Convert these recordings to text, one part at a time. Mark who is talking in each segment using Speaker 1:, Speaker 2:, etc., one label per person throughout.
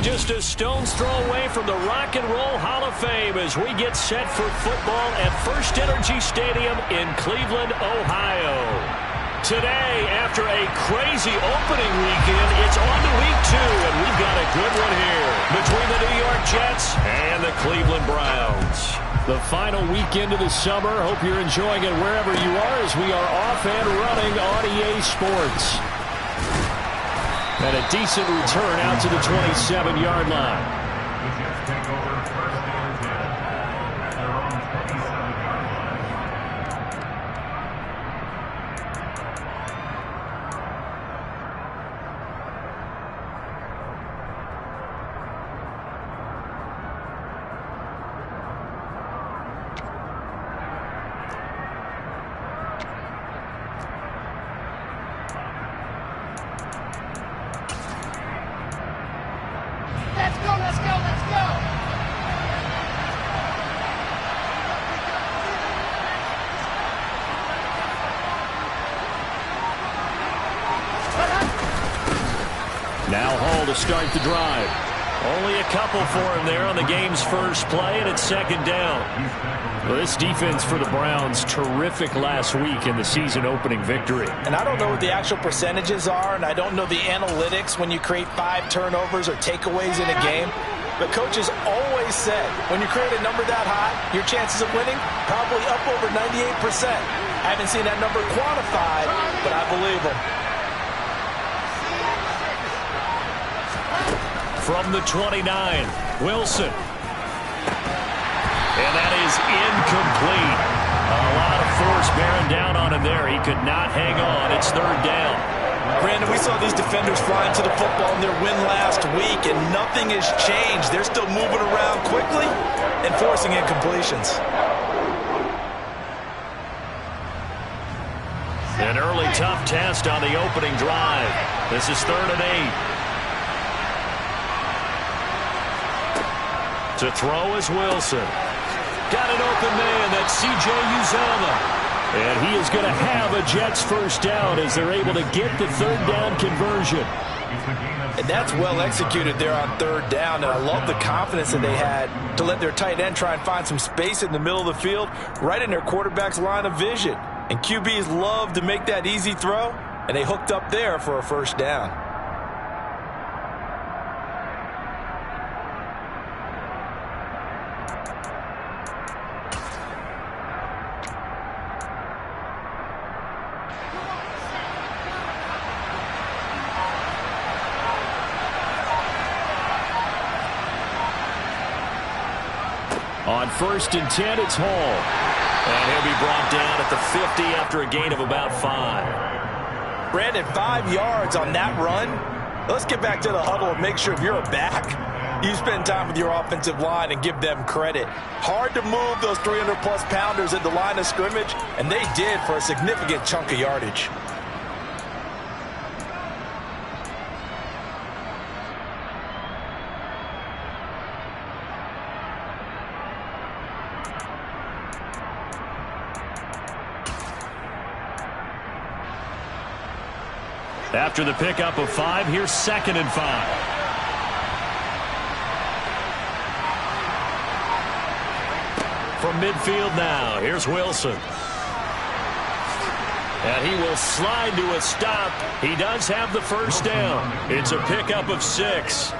Speaker 1: Just a stone's throw away from the Rock and Roll Hall of Fame as we get set for football at First Energy Stadium in Cleveland, Ohio. Today, after a crazy opening weekend, it's on to week 2, and we've got a good one here between the New York Jets and the Cleveland Browns. The final weekend of the summer. Hope you're enjoying it wherever you are as we are off and running on EA Sports. And a decent return out to the 27-yard line. Now Hall to start the drive. Only a couple for him there on the game's first play, and it's second down. Well, this defense for the Browns, terrific last week in the season-opening victory.
Speaker 2: And I don't know what the actual percentages are, and I don't know the analytics when you create 5 turnovers or takeaways in a game. But coaches always said, when you create a number that high, your chances of winning probably up over 98%. I haven't seen that number quantified, but I believe them.
Speaker 1: From the 29, Wilson. And that is incomplete. A lot of force bearing down on him there. He could not hang on. It's third down.
Speaker 2: Brandon, we saw these defenders flying to the football in their win last week, and nothing has changed. They're still moving around quickly and forcing incompletions.
Speaker 1: An early tough test on the opening drive. This is 3rd and 8. To throw is Wilson. Got an open man. That's C.J. Uzomah. And he is going to have a Jets first down as they're able to get the third down conversion.
Speaker 2: And that's well executed there on third down. And I love the confidence that they had to let their tight end try and find some space in the middle of the field, right in their quarterback's line of vision. And QBs love to make that easy throw, and they hooked up there for a first down.
Speaker 1: On 1st and 10, it's Hall. And he'll be brought down at the 50 after a gain of about 5.
Speaker 2: Brandon, 5 yards on that run. Let's get back to the huddle and make sure if you're a back, you spend time with your offensive line and give them credit. Hard to move those 300-plus pounders at the line of scrimmage, and they did for a significant chunk of yardage.
Speaker 1: After the pickup of 5, here's 2nd and 5. From midfield now, here's Wilson. And he will slide to a stop. He does have the first down. It's a pickup of 6.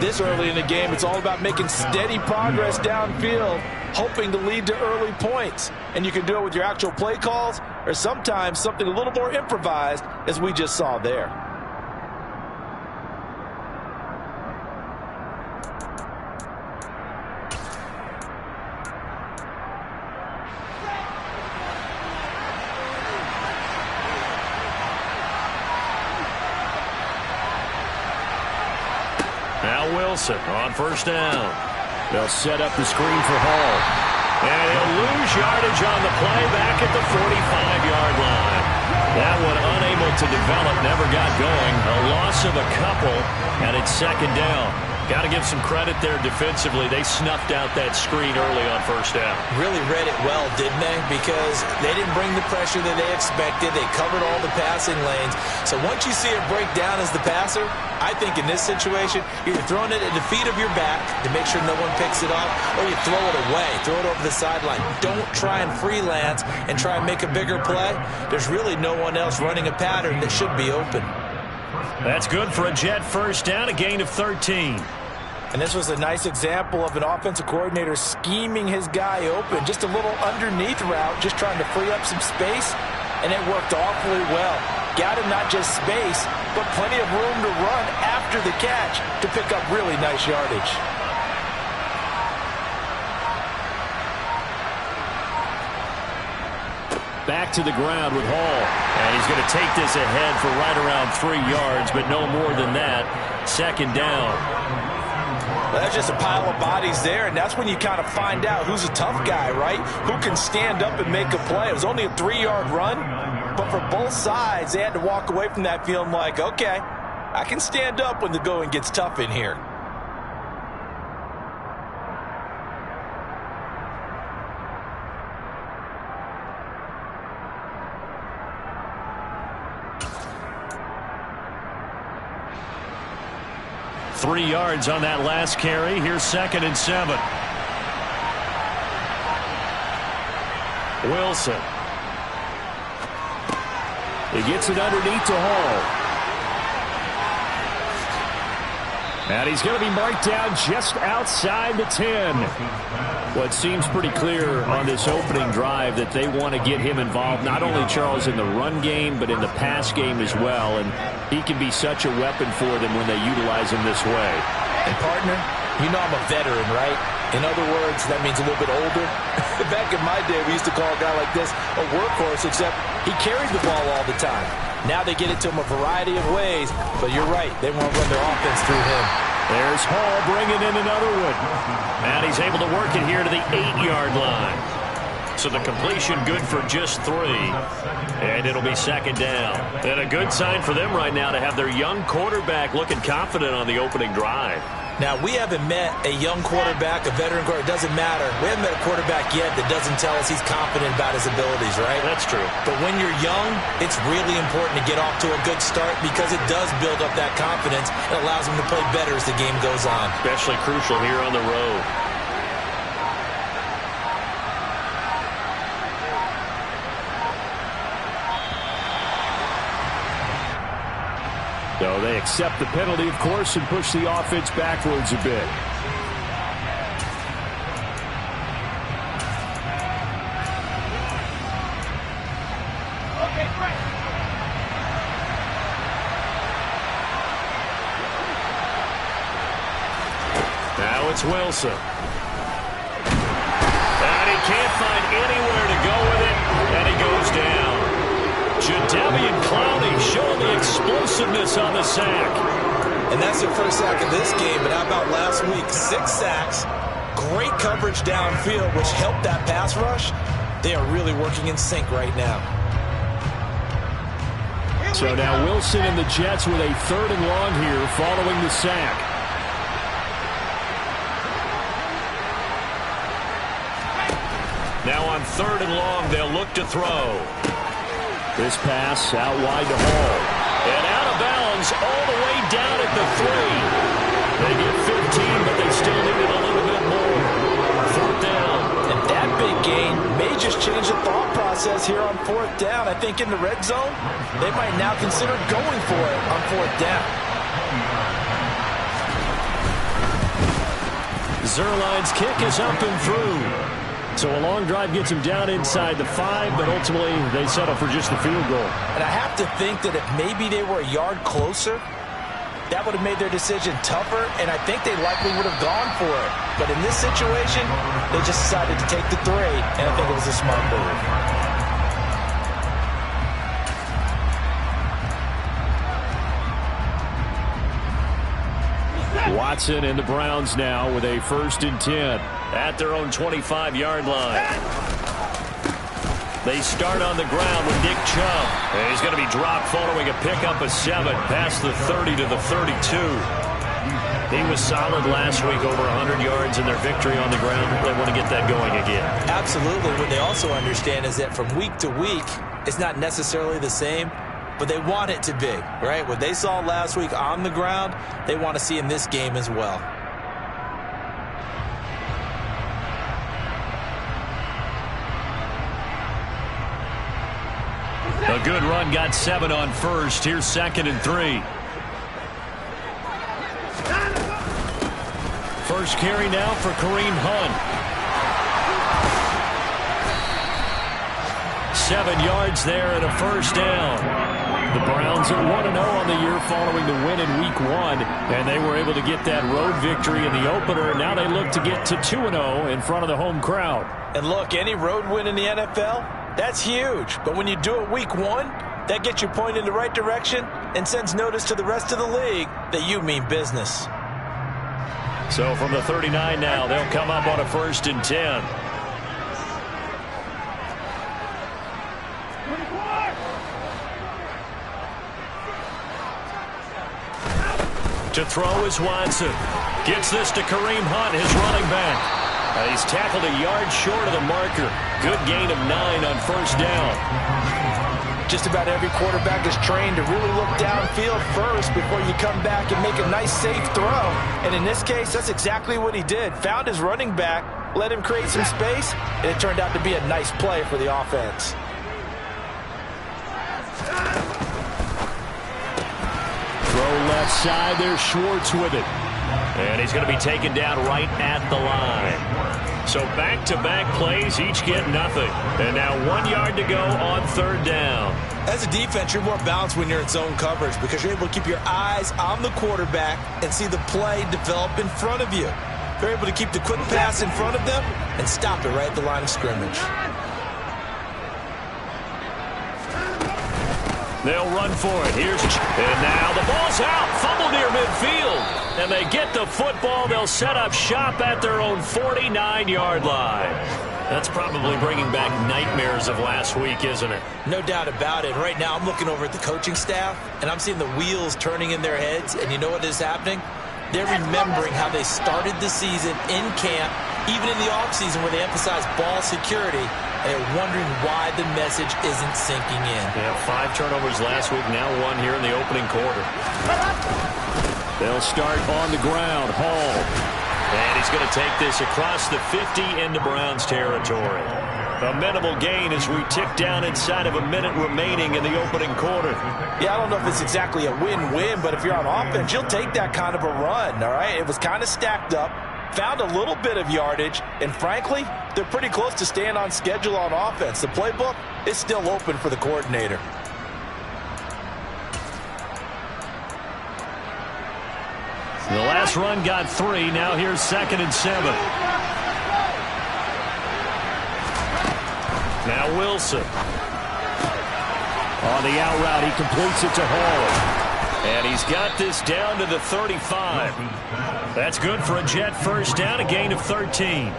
Speaker 2: This early in the game, it's all about making steady progress downfield, hoping to lead to early points. And you can do it with your actual play calls or sometimes something a little more improvised, as we just saw there.
Speaker 1: Now Wilson on first down. They'll set up the screen for Hall. And he'll lose yardage on the play back at the 45-yard line. That one unable to develop, never got going. A loss of a couple, and it's second down. Got to give some credit there defensively. They snuffed out that screen early on first down.
Speaker 2: Really read it well, didn't they? Because they didn't bring the pressure that they expected. They covered all the passing lanes. So once you see it break down as the passer, I think in this situation, you're throwing it at the feet of your back to make sure no one picks it up, or you throw it away, throw it over the sideline. Don't try and freelance and try and make a bigger play. There's really no one else running a pattern that should be open.
Speaker 1: That's good for a Jet first down, a gain of 13.
Speaker 2: And this was a nice example of an offensive coordinator scheming his guy open. Just a little underneath route, just trying to free up some space, and it worked awfully well. Got him not just space, but plenty of room to run after the catch to pick up really nice yardage.
Speaker 1: Back to the ground with Hall. And he's going to take this ahead for right around 3 yards, but no more than that. Second down.
Speaker 2: Well, that's just a pile of bodies there, and that's when you kind of find out who's a tough guy, right? Who can stand up and make a play. It was only a 3-yard run, but for both sides, they had to walk away from that feeling like, okay, I can stand up when the going gets tough in here.
Speaker 1: Three yards on that last carry. Here's 2nd and 7. Wilson. He gets it underneath to Hall. And he's going to be marked down just outside the 10. Well, it seems pretty clear on this opening drive that they want to get him involved, not only, Charles, in the run game, but in the pass game as well. And he can be such a weapon for them when they utilize him this way.
Speaker 2: And, partner, you know I'm a veteran, right? In other words, that means a little bit older. Back in my day, we used to call a guy like this a workhorse, except he carried the ball all the time. Now they get it to him a variety of ways, but you're right. They want to run their offense through him.
Speaker 1: There's Hall bringing in another one. And he's able to work it here to the 8-yard line. So the completion good for just 3. And it'll be 2nd down. And a good sign for them right now to have their young quarterback looking confident on the opening drive.
Speaker 2: Now, we haven't met a young quarterback, a veteran quarterback. It doesn't matter. We haven't met a quarterback yet that doesn't tell us he's confident about his abilities, right?
Speaker 1: That's true.
Speaker 2: But when you're young, it's really important to get off to a good start because it does build up that confidence. It allows him to play better as the game goes on.
Speaker 1: Especially crucial here on the road. So they accept the penalty, of course, and push the offense backwards a bit. Now it's Wilson. And he can't find anywhere to go with it, and he goes down. Jadeveon Clowney showing the explosiveness on the sack.
Speaker 2: And that's their first sack of this game, but how about last week? 6 sacks, great coverage downfield, which helped that pass rush. They are really working in sync right now.
Speaker 1: So now Wilson and the Jets with a 3rd and long here following the sack. Now on 3rd and long, they'll look to throw. This pass out wide to Hall. And out of bounds all the way down at the 3. They get 15, but they still need it a little bit more. 4th down.
Speaker 2: And that big gain may just change the thought process here on 4th down. I think in the red zone, they might now consider going for it on 4th down.
Speaker 1: Zerline's kick is up and through. So a long drive gets them down inside the 5, but ultimately they settle for just the field goal.
Speaker 2: And I have to think that if maybe they were a yard closer, that would have made their decision tougher, and I think they likely would have gone for it. But in this situation, they just decided to take the 3, and I think it was a smart move.
Speaker 1: Watson and the Browns now with a 1st and 10 at their own 25-yard line. They start on the ground with Nick Chubb. And he's going to be dropped following a pickup of 7 past the 30 to the 32. He was solid last week, over 100 yards in their victory on the ground. They want to get that going again.
Speaker 2: Absolutely. What they also understand is that from week to week, it's not necessarily the same, but they want it to be, right? What they saw last week on the ground, they want to see in this game as well.
Speaker 1: A good run, got 7 on first. Here's 2nd and 3. First carry now for Kareem Hunt. 7 yards there and a first down. The Browns are 1-0 on the year following the win in Week 1, and they were able to get that road victory in the opener. Now they look to get to 2-0 in front of the home crowd.
Speaker 2: And look, any road win in the NFL, that's huge. But when you do it Week 1, that gets you pointed in the right direction and sends notice to the rest of the league that you mean business.
Speaker 1: So from the 39 now, they'll come up on a 1st and 10. To throw is Watson. Gets this to Kareem Hunt, his running back. He's tackled a yard short of the marker. Good gain of 9 on first down.
Speaker 2: Just about every quarterback is trained to really look downfield first before you come back and make a nice, safe throw. And in this case, that's exactly what he did. Found his running back, let him create some space, and it turned out to be a nice play for the offense.
Speaker 1: Throw left side, there's Schwartz with it. And he's going to be taken down right at the line. So back-to-back plays, each get nothing. And now 1 yard to go on 3rd down.
Speaker 2: As a defense, you're more balanced when you're in zone coverage because you're able to keep your eyes on the quarterback and see the play develop in front of you. You're able to keep the quick pass in front of them and stop it right at the line of scrimmage.
Speaker 1: They'll run for it. And now the ball's out. Fumble near midfield. And they get the football. They'll set up shop at their own 49-yard line. That's probably bringing back nightmares of last week, isn't it?
Speaker 2: No doubt about it. Right now I'm looking over at the coaching staff, and I'm seeing the wheels turning in their heads. And you know what is happening? They're remembering how they started the season in camp, even in the offseason where they emphasized ball security, and they're wondering why the message isn't sinking in.
Speaker 1: Yeah, 5 turnovers last week, now 1 here in the opening quarter. They'll start on the ground. Hall. And he's going to take this across the 50 into Browns territory. A minimal gain as we tick down inside of a minute remaining in the opening quarter.
Speaker 2: Yeah, I don't know if it's exactly a win-win, but if you're on offense, you'll take that kind of a run, all right? It was kind of stacked up, found a little bit of yardage, and frankly, they're pretty close to staying on schedule on offense. The playbook is still open for the coordinator.
Speaker 1: The last run got 3. Now here's 2nd and 7. Now Wilson. On the out route, he completes it to Hall. And he's got this down to the 35. That's good for a Jet first down, a gain of 13.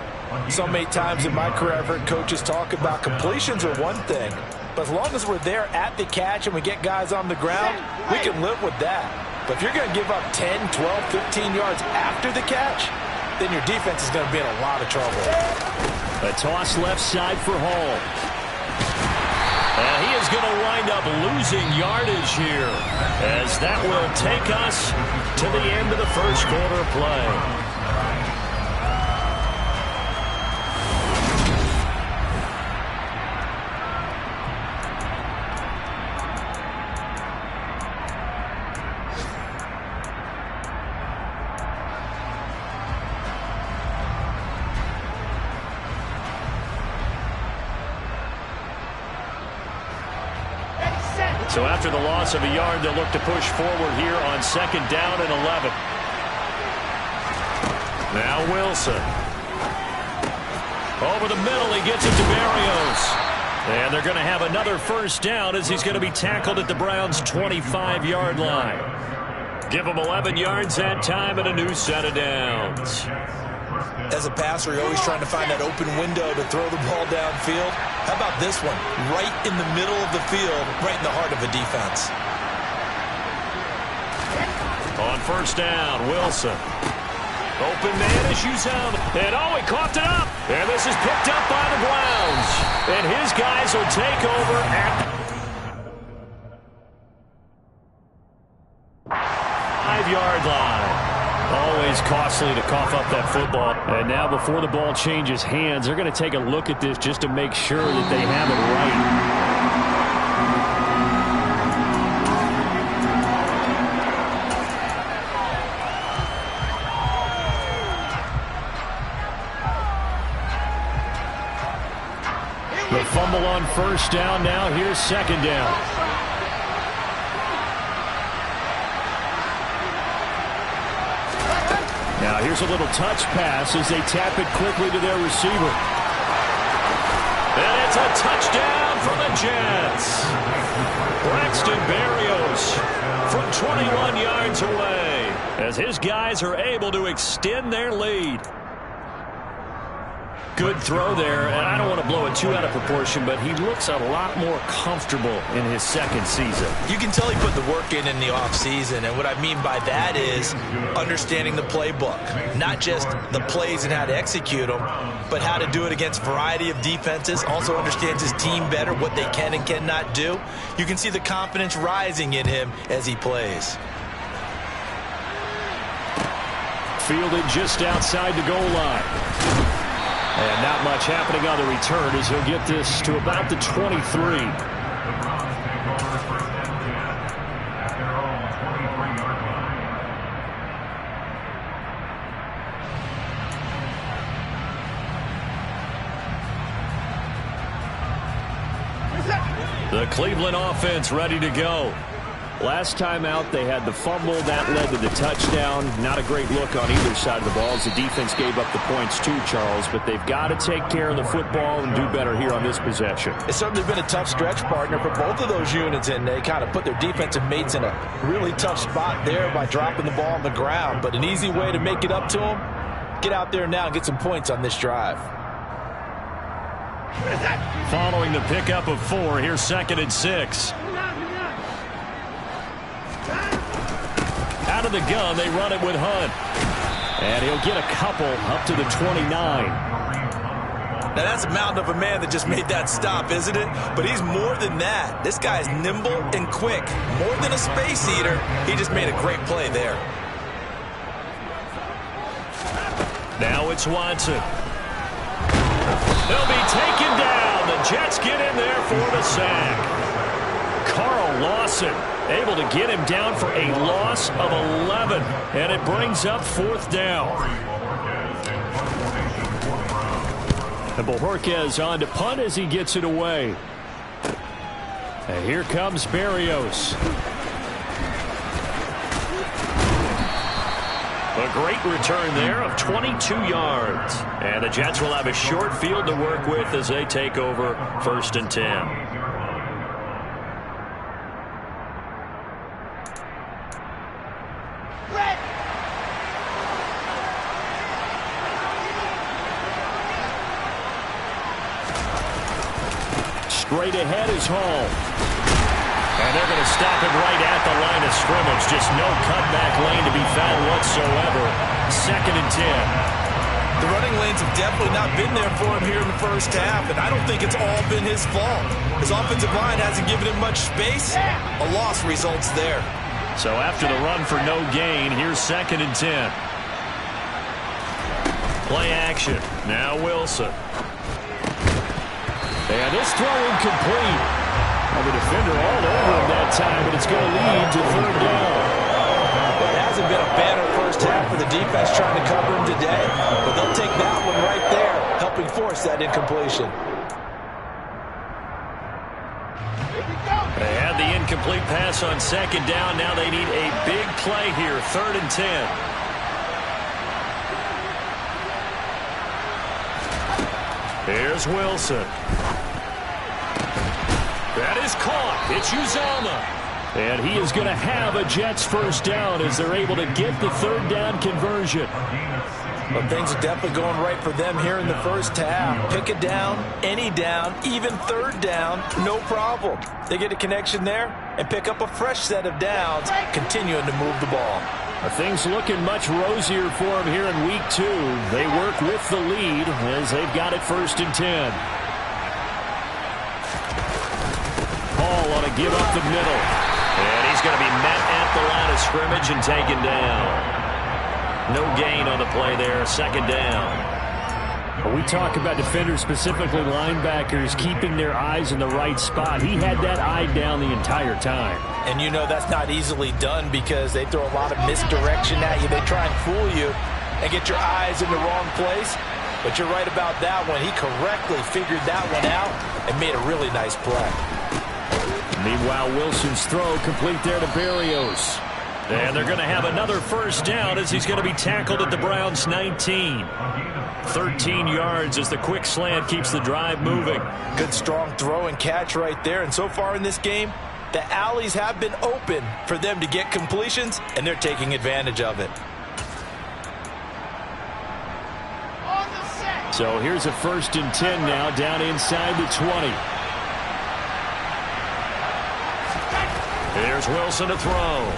Speaker 2: So many times in my career I've heard coaches talk about completions are one thing, but as long as we're there at the catch and we get guys on the ground, we can live with that. But if you're going to give up 10, 12, 15 yards after the catch, then your defense is going to be in a lot of trouble.
Speaker 1: A toss left side for Hall. And he is going to wind up losing yardage here, as that will take us to the end of the first quarter play. So after the loss of a yard, they'll look to push forward here on 2nd down and 11. Now Wilson. Over the middle, he gets it to Berrios. And they're going to have another first down as he's going to be tackled at the Browns' 25-yard line. Give him 11 yards that time and a new set of downs.
Speaker 2: As a passer, you're always trying to find that open window to throw the ball downfield. How about this one? Right in the middle of the field, right in the heart of a defense.
Speaker 1: On first down. Wilson. Open man is Uzomah. And he coughed it up. And this is picked up by the Browns. And his guys will take over at 5-yard line. Always costly to cough up that football. And now before the ball changes hands, they're going to take a look at this just to make sure that they have it right. The fumble on first down. Now here's second down. Now here's a little touch pass as they tap it quickly to their receiver. And it's a touchdown for the Jets. Braxton Berrios from 21 yards away as his guys are able to extend their lead. Good throw there, and I don't want to blow it too out of proportion, but he looks a lot more comfortable in his second season.
Speaker 2: You can tell he put the work in the offseason, and what I mean by that is understanding the playbook. Not just the plays and how to execute them, but how to do it against a variety of defenses. Also understands his team better, what they can and cannot do. You can see the confidence rising in him as he plays.
Speaker 1: Fielded just outside the goal line. And not much happening on the return as he'll get this to about the 23. The Cleveland offense ready to go. Last time out, they had the fumble. That led to the touchdown. Not a great look on either side of the ball as the defense gave up the points too, Charles. But they've got to take care of the football and do better here on this possession.
Speaker 2: It's certainly been a tough stretch, partner, for both of those units, and they kind of put their defensive mates in a really tough spot there by dropping the ball on the ground. But an easy way to make it up to them, get out there now and get some points on this drive.
Speaker 1: Following the pickup of 4, here's 2nd and 6. Out of the gun, they run it with Hunt. And he'll get a couple up to the 29.
Speaker 2: Now, that's a mountain of a man that just made that stop, isn't it? But he's more than that. This guy's nimble and quick. More than a space eater, he just made a great play there. Now it's Watson. He'll be taken down. The Jets get in there for the sack. Carl Lawson able to get him down for a loss of 11. And it brings up 4th down. And Bojorquez on to punt as he gets it away. And here comes Berrios. A great return there of 22 yards. And the Jets will have a short field to work with as they take over 1st and 10. Straight ahead is Hall. And they're going to stop him right at the line of scrimmage. Just no cutback lane to be found whatsoever. 2nd and 10. The running lanes have definitely not been there for him here in the first half, and I don't think it's all been his fault. His offensive line hasn't given him much space. A loss results there.
Speaker 1: So after the run for no gain, here's 2nd and 10. Play action. Now Wilson. And this throw incomplete. Well, the defender all over him that time, but it's going to lead to 3rd down.
Speaker 2: It hasn't been a banner first half for the defense trying to cover him today, but they'll take that one right there, helping force that incompletion.
Speaker 1: They had the incomplete pass on 2nd down. Now they need a big play here, 3rd and 10. Here's Wilson. That is caught. It's Uzomah. And he is going to have a Jets first down as they're able to get the 3rd down conversion.
Speaker 2: Well, things are definitely going right for them here in the first half. Pick it down, any down, even 3rd down, no problem. They get a connection there and pick up a fresh set of downs, continuing to move the ball.
Speaker 1: Things looking much rosier for them here in week 2. They work with the lead as they've got it 1st and 10. Paul on a give up the middle. And he's going to be met at the line of scrimmage and taken down. No gain on the play there. 2nd down. We talk about defenders, specifically linebackers, keeping their eyes in the right spot. He had that eye down the entire time.
Speaker 2: And you know that's not easily done because they throw a lot of misdirection at you. They try and fool you and get your eyes in the wrong place. But you're right about that one. He correctly figured that one out and made a really nice play.
Speaker 1: Meanwhile, Wilson's throw complete there to Berrios. And they're going to have another 1st down as he's going to be tackled at the Browns' 19. 13 yards as the quick slant keeps the drive moving.
Speaker 2: Good strong throw and catch right there. And so far in this game, the alleys have been open for them to get completions, and they're taking advantage of it.
Speaker 1: So here's a 1st and 10 now, down inside the 20. Here's Wilson to throw.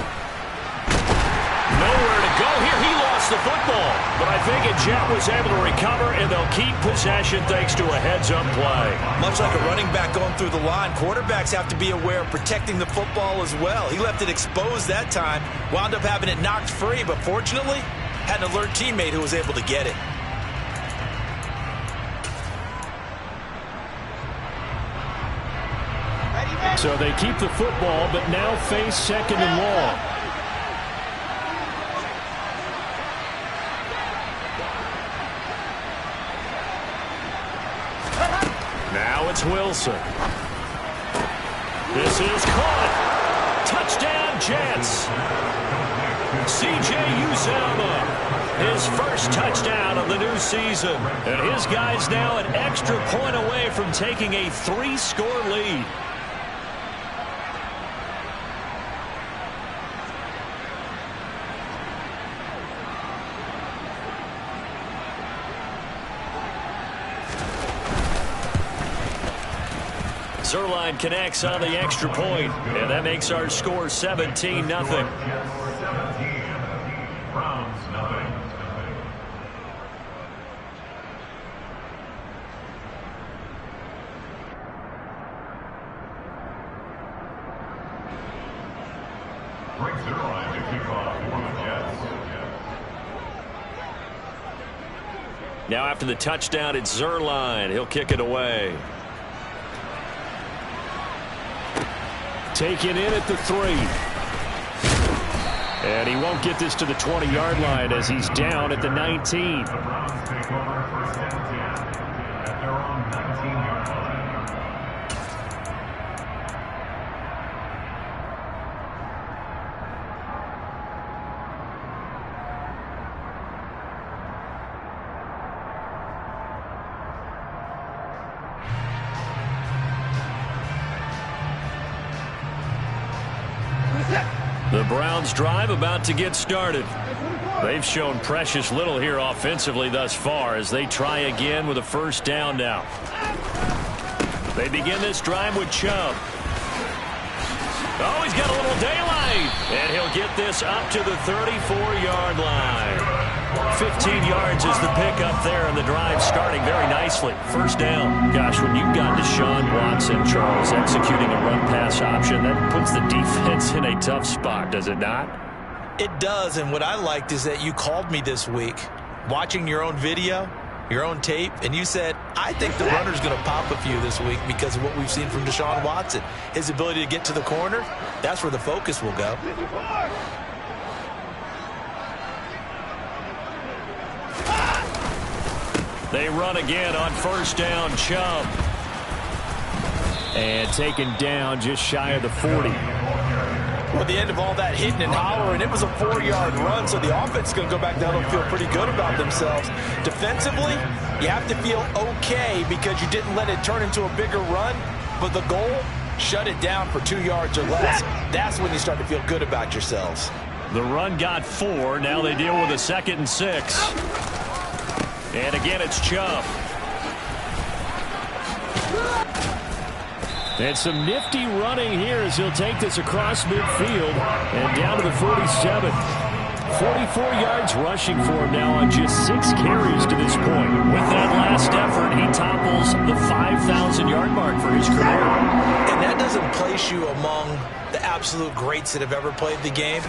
Speaker 1: Nowhere to go here. He lost the football, but I think Jet was able to recover, and they'll keep possession thanks to a heads-up play.
Speaker 2: Much like a running back going through the line, quarterbacks have to be aware of protecting the football as well. He left it exposed that time, wound up having it knocked free, but fortunately had an alert teammate who was able to get it.
Speaker 1: So they keep the football, but now face 2nd and long. Now it's Wilson. This is caught. Touchdown, Jets. C.J. Uzomah, his 1st touchdown of the new season. And his guys now an extra point away from taking a 3-score lead. Zerline connects on the extra point, and that makes our score 17-0. Now after the touchdown, it's Zerline. He'll kick it away. Taken in at the 3. And he won't get this to the 20-yard line as he's down at the 19. The Browns drive about to get started. They've shown precious little here offensively thus far as they try again with a 1st down now. They begin this drive with Chubb. Oh, he's got a little daylight. And he'll get this up to the 34-yard line. 15 yards is the pickup there, and the drive starting very nicely. 1st down. Gosh, when you've got Deshaun Watson, Charles, executing a run-pass option, that puts the defense in a tough spot, does it not?
Speaker 2: It does, and what I liked is that you called me this week, watching your own video, your own tape, and you said, I think the runner's going to pop a few this week because of what we've seen from Deshaun Watson. His ability to get to the corner, that's where the focus will go.
Speaker 1: They run again on 1st down, Chubb. And taken down just shy of the 40.
Speaker 2: Well, at the end of all that hitting and hollering, it was a 4-yard run, so the offense is going to go back down and feel pretty good about themselves. Defensively, you have to feel okay because you didn't let it turn into a bigger run, but the goal, shut it down for 2 yards or less. That's when you start to feel good about yourselves.
Speaker 1: The run got 4. Now they deal with a 2nd and 6. And again, it's Chubb. And some nifty running here as he'll take this across midfield and down to the 47. 44 yards rushing for him now on just 6 carries to this point. With that last effort, he topples the 5,000-yard mark for his career.
Speaker 2: And that doesn't place you among the absolute greats that have ever played the game,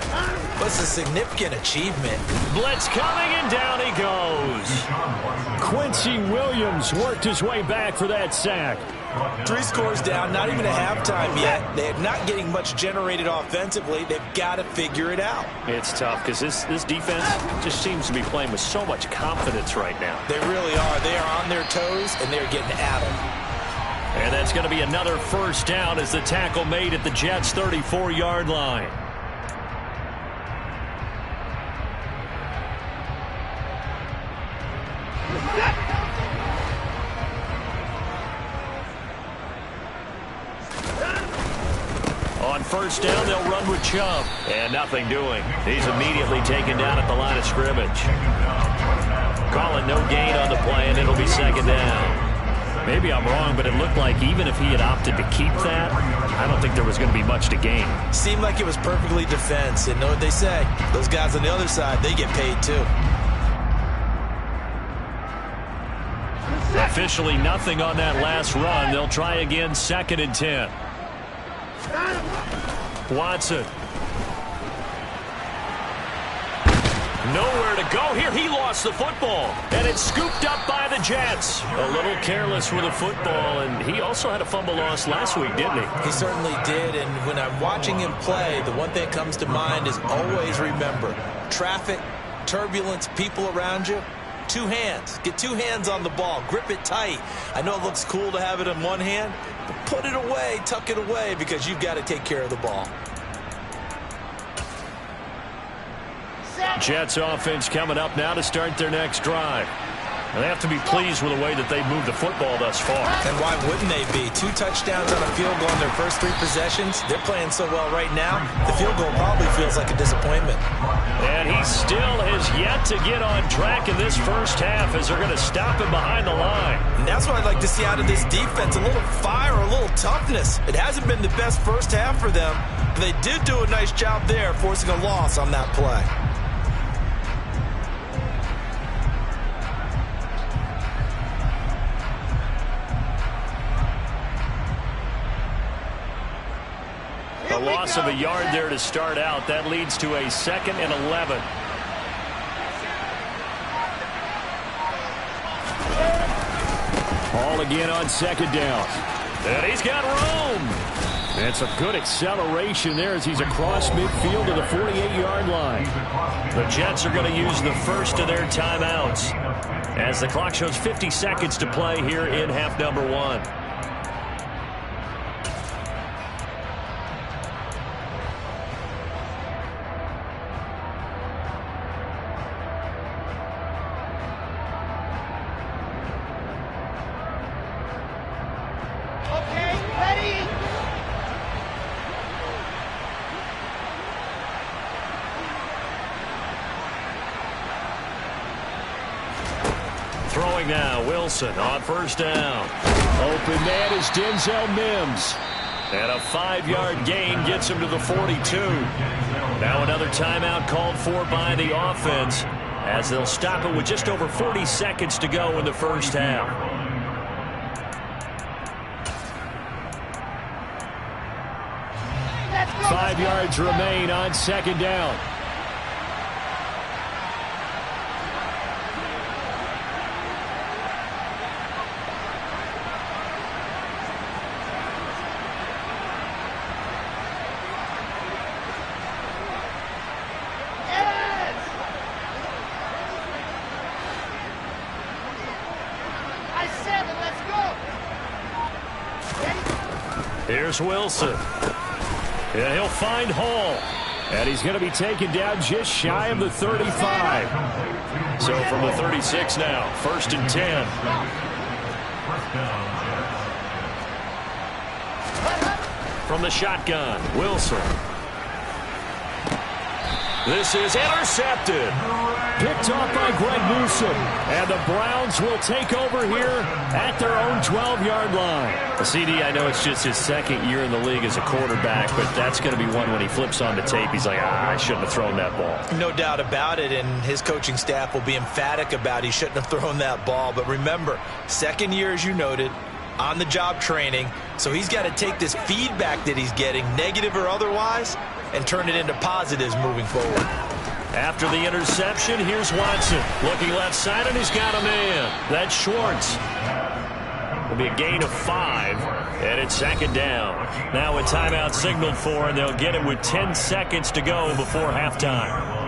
Speaker 2: but it's a significant achievement.
Speaker 1: Blitz coming, and down he goes. Quincy Williams worked his way back for that sack.
Speaker 2: 3 scores down, not even a halftime yet. They're not getting much generated offensively. They've got to figure it out.
Speaker 1: It's tough because this defense just seems to be playing with so much confidence right now.
Speaker 2: They really are. They are on their toes, and they're getting at them.
Speaker 1: And that's going to be another first down as the tackle made at the Jets' 34-yard line. On first down, they'll run with Chubb. And nothing doing. He's immediately taken down at the line of scrimmage. Calling no gain on the play, and it'll be second down. Maybe I'm wrong, but it looked like even if he had opted to keep that, I don't think there was going to be much to gain.
Speaker 2: Seemed like it was perfectly defense. And know what they say? Those guys on the other side, they get paid too.
Speaker 1: Officially nothing on that last run. They'll try again, 2nd and 10. Watson. Nowhere to go here. He lost the football. And it's scooped up by the Jets. A little careless with the football. And he also had a fumble loss last week, didn't he?
Speaker 2: He certainly did. And when I'm watching him play, the one thing that comes to mind is always remember, traffic, turbulence, people around you. 2 hands. Get 2 hands on the ball. Grip it tight. I know it looks cool to have it in one hand, but put it away, tuck it away, because you've got to take care of the ball.
Speaker 1: Jets offense coming up now to start their next drive. They have to be pleased with the way that they've moved the football thus far.
Speaker 2: And why wouldn't they be? 2 touchdowns on a field goal in their first 3 possessions. They're playing so well right now, the field goal probably feels like a disappointment.
Speaker 1: And he still has yet to get on track in this first half as they're going to stop him behind the line.
Speaker 2: And that's what I'd like to see out of this defense, a little fire, a little toughness. It hasn't been the best first half for them, but they did do a nice job there forcing a loss on that play.
Speaker 1: A loss of a yard there to start out. That leads to a 2nd and 11. Ball again on 2nd down. And he's got room. That's a good acceleration there as he's across midfield to the 48-yard line. The Jets are going to use the first of their timeouts as the clock shows 50 seconds to play here in half number 1. Throwing now, Wilson on first down. Open man is Denzel Mims. And a 5-yard gain gets him to the 42. Now another timeout called for by the offense as they'll stop it with just over 40 seconds to go in the first half. Five yards remain on 2nd down. Here's Wilson. Yeah, he'll find Hall. And he's going to be taken down just shy of the 35. So from the 36 now, 1st and 10. From the shotgun, Wilson. This is intercepted. Picked off by Greg Newsome. And the Browns will take over here at their own 12-yard line. CD, I know it's just his second year in the league as a quarterback, but that's going to be one when he flips on the tape. He's like, I shouldn't have thrown that ball.
Speaker 2: No doubt about it, and his coaching staff will be emphatic about he shouldn't have thrown that ball. But remember, second year, as you noted, on-the-job training, so he's got to take this feedback that he's getting, negative or otherwise, and turn it into positives moving forward.
Speaker 1: After the interception, here's Watson. Looking left side, and he's got a man. That's Schwartz. It'll be a gain of 5, and it's second down. Now a timeout signaled for, and they'll get it with 10 seconds to go before halftime.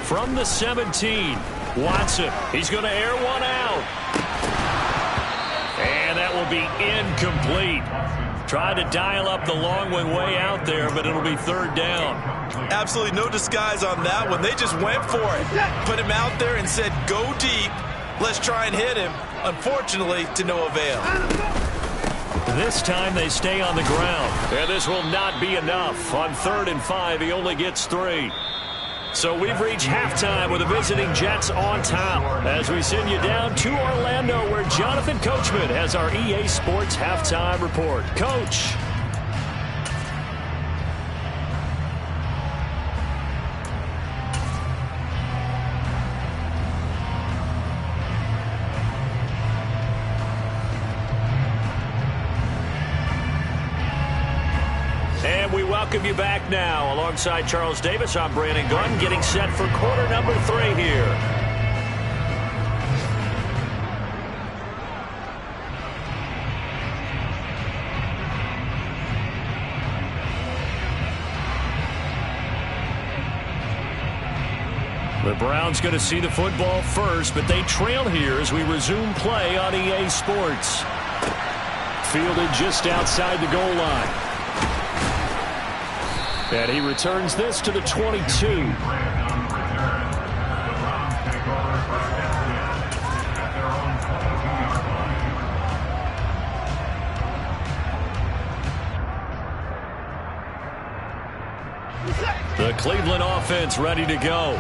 Speaker 1: From the 17, Watson. He's going to air one out. And that will be incomplete. Tried to dial up the long one way out there, but it'll be third down.
Speaker 2: Absolutely no disguise on that one. They just went for it. Put him out there and said, go deep. Let's try and hit him. Unfortunately, to no avail.
Speaker 1: This time they stay on the ground. And this will not be enough. On 3rd and 5, he only gets 3. So we've reached halftime with the visiting Jets on top as we send you down to Orlando where Jonathan Coachman has our EA Sports halftime report. Coach. And we welcome you back now. Alongside Charles Davis, I'm Brandon Gunn, getting set for quarter number 3 here. The Browns going to see the football first, but they trail here as we resume play on EA Sports. Fielded just outside the goal line. And he returns this to the 22. The Cleveland offense ready to go.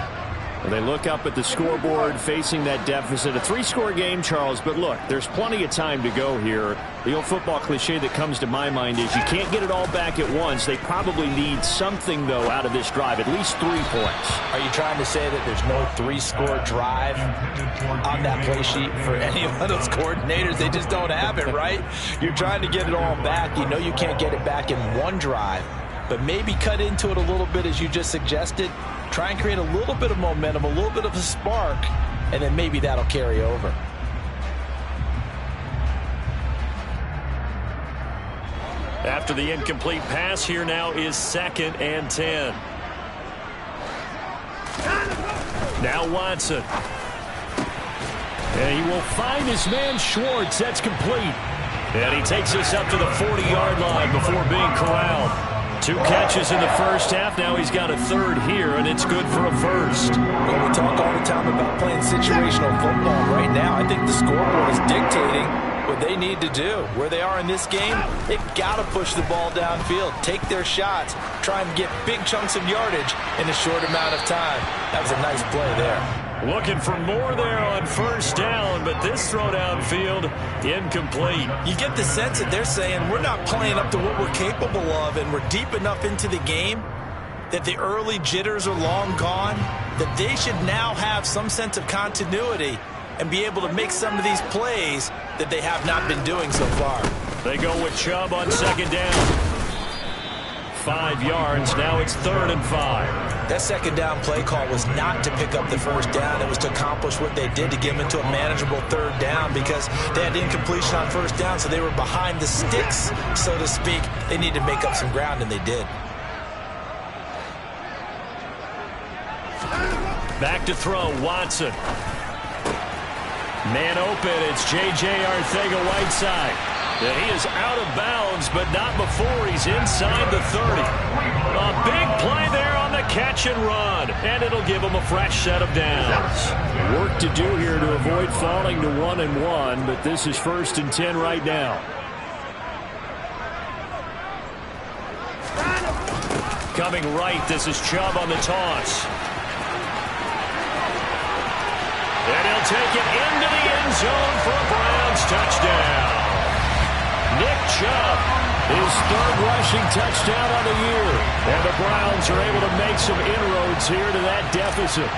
Speaker 1: And they look up at the scoreboard facing that deficit. A 3-score game, Charles, but look, there's plenty of time to go here. The old football cliche that comes to my mind is you can't get it all back at once. They probably need something, though, out of this drive, at least 3 points.
Speaker 2: Are you trying to say that there's no 3-score drive on that play sheet for any of those coordinators? They just don't have it, right? You're trying to get it all back. You know you can't get it back in one drive, but maybe cut into it a little bit as you just suggested. Try and create a little bit of momentum, a little bit of a spark, and then maybe that'll carry over.
Speaker 1: After the incomplete pass, here now is 2nd and 10. Now Watson. And he will find his man Schwartz. That's complete. And he takes us up to the 40-yard line before being corralled. 2 catches in the first half. Now he's got a 3rd here, and it's good for a 1st.
Speaker 2: Well, we talk all the time about playing situational football. Right now, I think the scoreboard is dictating what they need to do. Where they are in this game, they've got to push the ball downfield, take their shots, try and get big chunks of yardage in a short amount of time. That was a nice play there.
Speaker 1: Looking for more there on 1st down, but this throw downfield incomplete.
Speaker 2: You get the sense that they're saying we're not playing up to what we're capable of, and we're deep enough into the game that the early jitters are long gone, that they should now have some sense of continuity and be able to make some of these plays that they have not been doing so far.
Speaker 1: They go with Chubb on 2nd down. 5 yards. Now it's 3rd and 5.
Speaker 2: That 2nd down play call was not to pick up the 1st down. It was to accomplish what they did to get them into a manageable 3rd down because they had incompletion on 1st down, so they were behind the sticks, so to speak. They needed to make up some ground, and they did.
Speaker 1: Back to throw, Watson. Man open, it's J.J. Arcega-Whiteside. And he is out of bounds, but not before he's inside the 30. A big play there on the catch and run, and it'll give him a fresh set of downs. Work to do here to avoid falling to 1-1, but this is 1st and 10 right now. Coming right, this is Chubb on the toss. And he'll take it into the end zone for a Browns touchdown. Nick Chubb, his 3rd rushing touchdown on the year. And the Browns are able to make some inroads here to that deficit.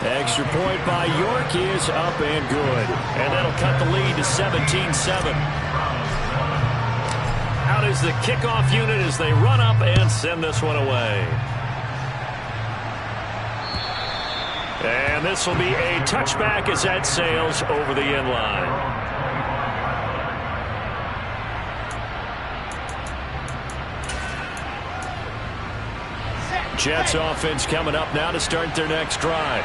Speaker 1: Extra point by York is up and good. And that'll cut the lead to 17-7. Out is the kickoff unit as they run up and send this one away. And this will be a touchback as that sails over the end line. Jets offense coming up now to start their next drive.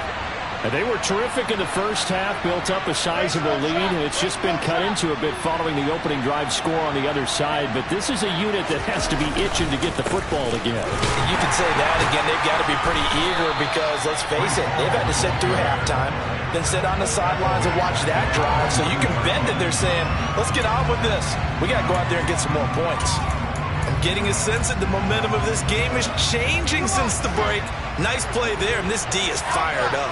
Speaker 1: And they were terrific in the first half, built up a sizable lead, and it's just been cut into a bit following the opening drive score on the other side. But this is a unit that has to be itching to get the football again.
Speaker 2: You can say that again. They've got to be pretty eager because, let's face it, they've had to sit through halftime, then sit on the sidelines and watch that drive. So you can bet that they're saying, let's get on with this. We got to go out there and get some more points. I'm getting a sense that the momentum of this game is changing since the break. Nice play there, and this D is fired up.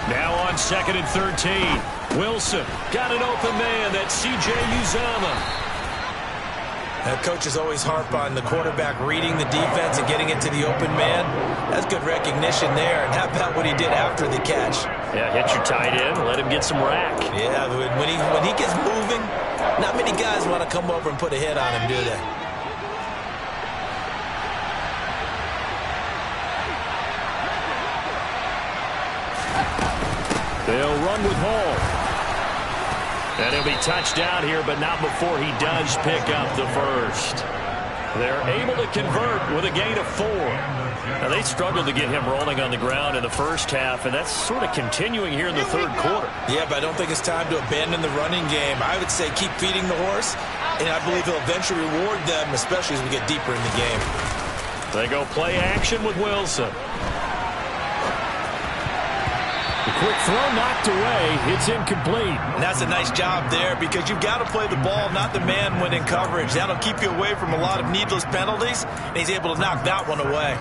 Speaker 1: Now on 2nd and 13. Wilson got an open man. That's C.J. Uzomah.
Speaker 2: That coach is always harp on the quarterback reading the defense and getting it to the open man. That's good recognition there. And how about what he did after the catch?
Speaker 1: Yeah, hit your tight end. Let him get some rack.
Speaker 2: Yeah, when he gets moving, not many guys want to come over and put a hit on him, do they?
Speaker 1: They'll run with Hall. And he'll be touched down here, but not before he does pick up the first. They're able to convert with a gain of 4. Now, they struggled to get him rolling on the ground in the first half, and that's sort of continuing here in the 3rd quarter.
Speaker 2: Yeah, but I don't think it's time to abandon the running game. I would say keep feeding the horse, and I believe he'll eventually reward them, especially as we get deeper in the game.
Speaker 1: They go play action with Wilson. The quick throw knocked away. It's incomplete.
Speaker 2: And that's a nice job there because you've got to play the ball, not the man when in coverage. That'll keep you away from a lot of needless penalties, and he's able to knock that one away.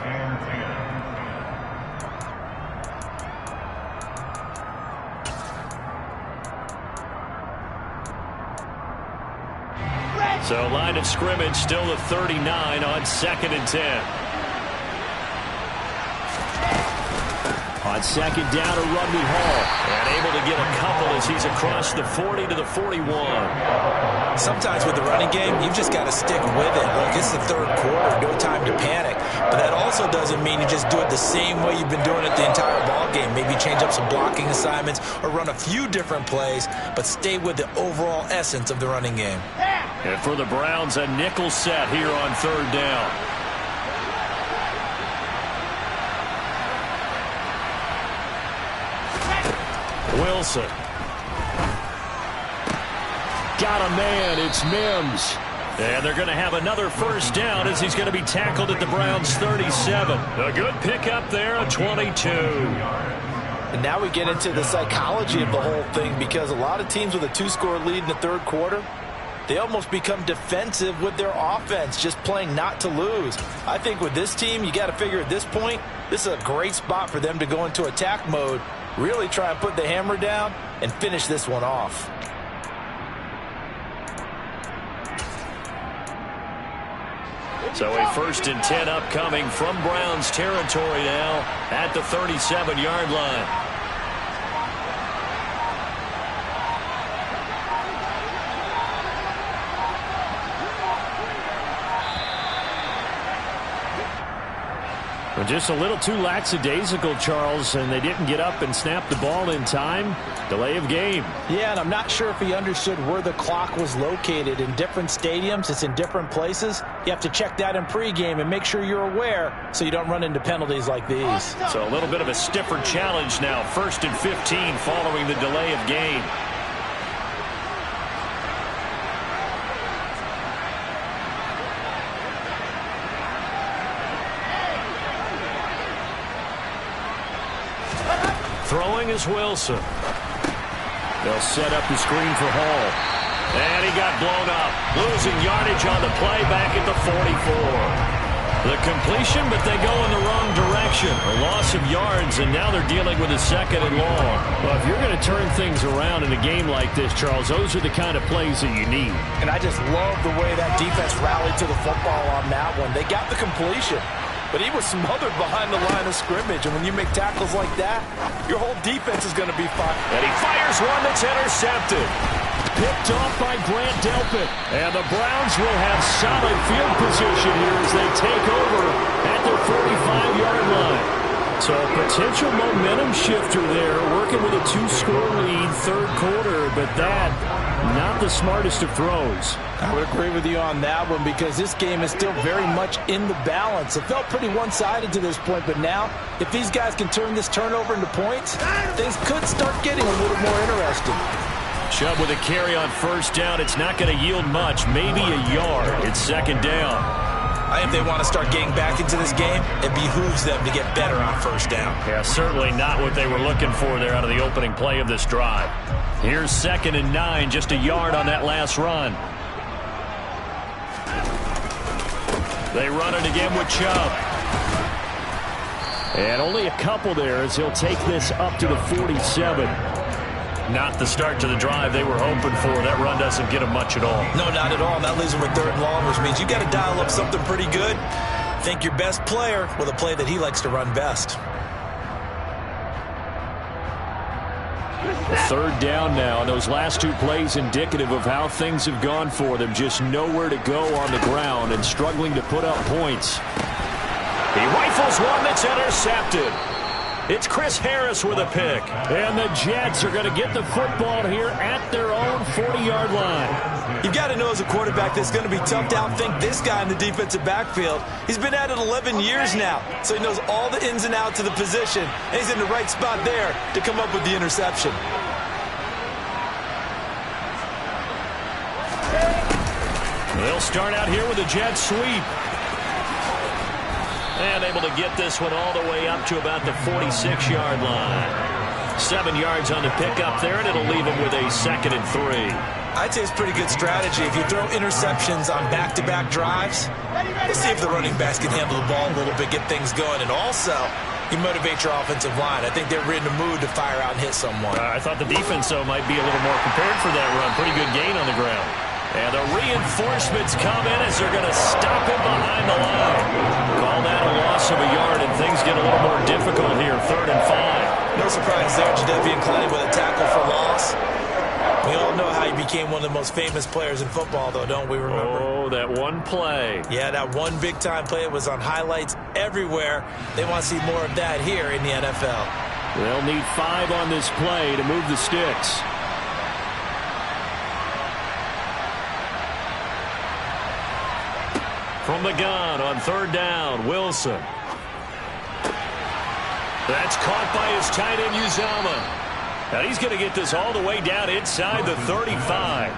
Speaker 1: So line of scrimmage still the 39 on 2nd and 10. On 2nd down, a run with Hall. And able to get a couple as he's across the 40 to the 41.
Speaker 2: Sometimes with the running game, you've just got to stick with it. Look, it's the 3rd quarter, no time to panic. But that also doesn't mean you just do it the same way you've been doing it the entire ball game. Maybe change up some blocking assignments or run a few different plays, but stay with the overall essence of the running game.
Speaker 1: And for the Browns, a nickel set here on 3rd down. Wilson. Got a man. It's Mims. And they're going to have another first down as he's going to be tackled at the Browns' 37. A good pickup there, a 22.
Speaker 2: And now we get into the psychology of the whole thing because a lot of teams with a 2-score lead in the 3rd quarter, they almost become defensive with their offense, just playing not to lose. I think with this team, you got to figure at this point, this is a great spot for them to go into attack mode, really try and put the hammer down and finish this one off.
Speaker 1: So a 1st and 10 upcoming from Browns territory now at the 37-yard line. And Just a little too lackadaisical, Charles, and they didn't get up and snap the ball in time. Delay of game.
Speaker 2: Yeah, and I'm not sure if he understood where the clock was located. In different stadiums, it's in different places. You have to check that in pregame and make sure you're aware so you don't run into penalties like these.
Speaker 1: So a little bit of a stiffer challenge now. 1st and 15 following the delay of game. Throwing is Wilson. They'll set up the screen for Hall. And he got blown up. Losing yardage on the play back at the 44. The completion, but they go in the wrong direction. A loss of yards, and now they're dealing with a 2nd and long. Well, if you're going to turn things around in a game like this, Charles, those are the kind of plays that you need.
Speaker 2: And I just love the way that defense rallied to the football on that one. They got the completion, but he was smothered behind the line of scrimmage. And when you make tackles like that, your whole defense is going to be fine.
Speaker 1: And he fires one that's intercepted. Picked off by Grant Delpit. And the Browns will have solid field position here as they take over at their 45-yard line. So a potential momentum shifter there, working with a 2-score lead, 3rd quarter, but that, not the smartest of throws.
Speaker 2: I would agree with you on that one because this game is still very much in the balance. It felt pretty one-sided to this point, but now, if these guys can turn this turnover into points, things could start getting a little more interesting.
Speaker 1: Chubb with a carry on 1st down. It's not going to yield much, maybe a yard. It's 2nd down.
Speaker 2: I think if they want to start getting back into this game, it behooves them to get better on 1st down.
Speaker 1: Yeah, certainly not what they were looking for there out of the opening play of this drive. Here's 2nd and 9, just a yard on that last run. They run it again with Chubb. And only a couple there as he'll take this up to the 47. Not the start to the drive they were hoping for. That run doesn't get them much at all.
Speaker 2: No, not at all. That leaves them with 3rd and long, which means you got to dial up something pretty good. Think your best player with a play that he likes to run best.
Speaker 1: 3rd down now. And those last 2 plays indicative of how things have gone for them. Just nowhere to go on the ground and struggling to put up points. He rifles one that's intercepted. It's Chris Harris with a pick. And the Jets are going to get the football here at their own 40-yard line.
Speaker 2: You've got to know as a quarterback that it's going to be tough to outthink this guy in the defensive backfield. He's been at it 11 years now, so he knows all the ins and outs of the position, and he's in the right spot there to come up with the interception.
Speaker 1: They'll start out here with a jet sweep. And able to get this one all the way up to about the 46-yard line. 7 yards on the pickup there, and it'll leave him with a 2nd and 3.
Speaker 2: I'd say it's pretty good strategy. If you throw interceptions on back-to-back drives, let's see if the running backs can handle the ball a little bit, get things going, and also you motivate your offensive line. I think they're in the mood to fire out and hit someone.
Speaker 1: I thought the defense, though, might be a little more prepared for that run. Pretty good gain on the ground. And the reinforcements come in as they're going to stop him behind the line. Call that a loss of a yard, and things get a little more difficult here. 3rd and 5.
Speaker 2: No surprise there, Jadeveon Clowney with a tackle for loss. We all know how he became one of the most famous players in football, though, don't we remember?
Speaker 1: Oh, that one play.
Speaker 2: Yeah, that one big-time play. It was on highlights everywhere. They want to see more of that here in the NFL.
Speaker 1: They'll need 5 on this play to move the sticks. From the gun on 3rd down, Wilson. That's caught by his tight end, Uzama. Now he's going to get this all the way down inside the 35.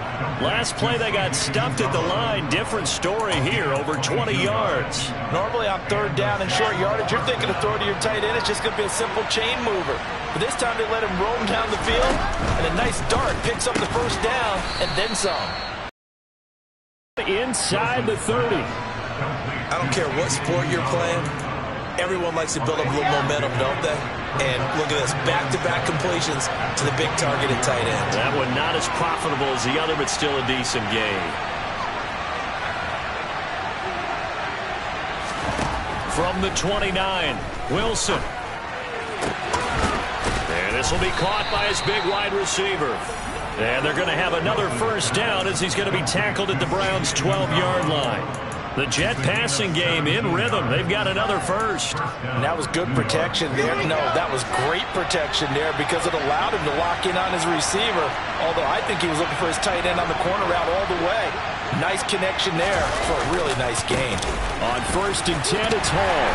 Speaker 1: Last play they got stuffed at the line. Different story here, over 20 yards.
Speaker 2: Normally on 3rd down and short yardage, you're thinking of throw to your tight end. It's just going to be a simple chain mover. But this time they let him roam down the field, and a nice dart picks up the 1st down and then some.
Speaker 1: Inside the 30.
Speaker 2: I don't care what sport you're playing. Everyone likes to build up a little momentum, don't they? And look at this, back-to-back completions to the big targeted tight end.
Speaker 1: That one not as profitable as the other, but still a decent gain. From the 29, Wilson. And this will be caught by his big wide receiver. And they're going to have another 1st down as he's going to be tackled at the Browns' 12-yard line. The Jet passing game in rhythm. They've got another first.
Speaker 2: And that was good protection there. No, that was great protection there because it allowed him to lock in on his receiver. Although I think he was looking for his tight end on the corner route all the way. Nice connection there for a really nice gain.
Speaker 1: On 1st and 10, it's Hall.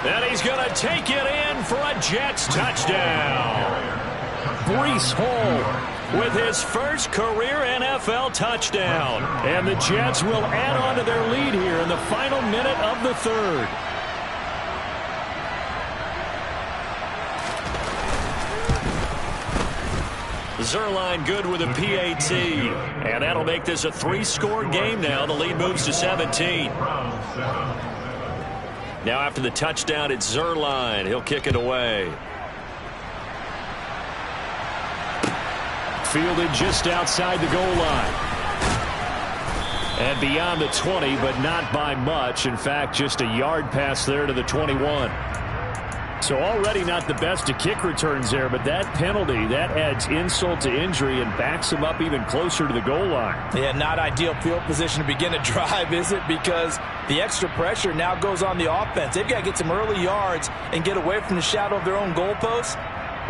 Speaker 1: And he's going to take it in for a Jets touchdown. Breece Hall with his first career NFL touchdown. And the Jets will add on to their lead here in the final minute of the third. Zerline good with a PAT. And that'll make this a 3-score game now. The lead moves to 17. Now after the touchdown, it's Zerline. He'll kick it away. Fielded just outside the goal line. And beyond the 20, but not by much. In fact, just a yard pass there to the 21. So already not the best of kick returns there, but that penalty, that adds insult to injury and backs him up even closer to the goal line. Yeah, not ideal field position to begin a drive, is it? Because the extra pressure now goes on the offense. They've got to get some early yards and get away from the shadow of their own goalposts.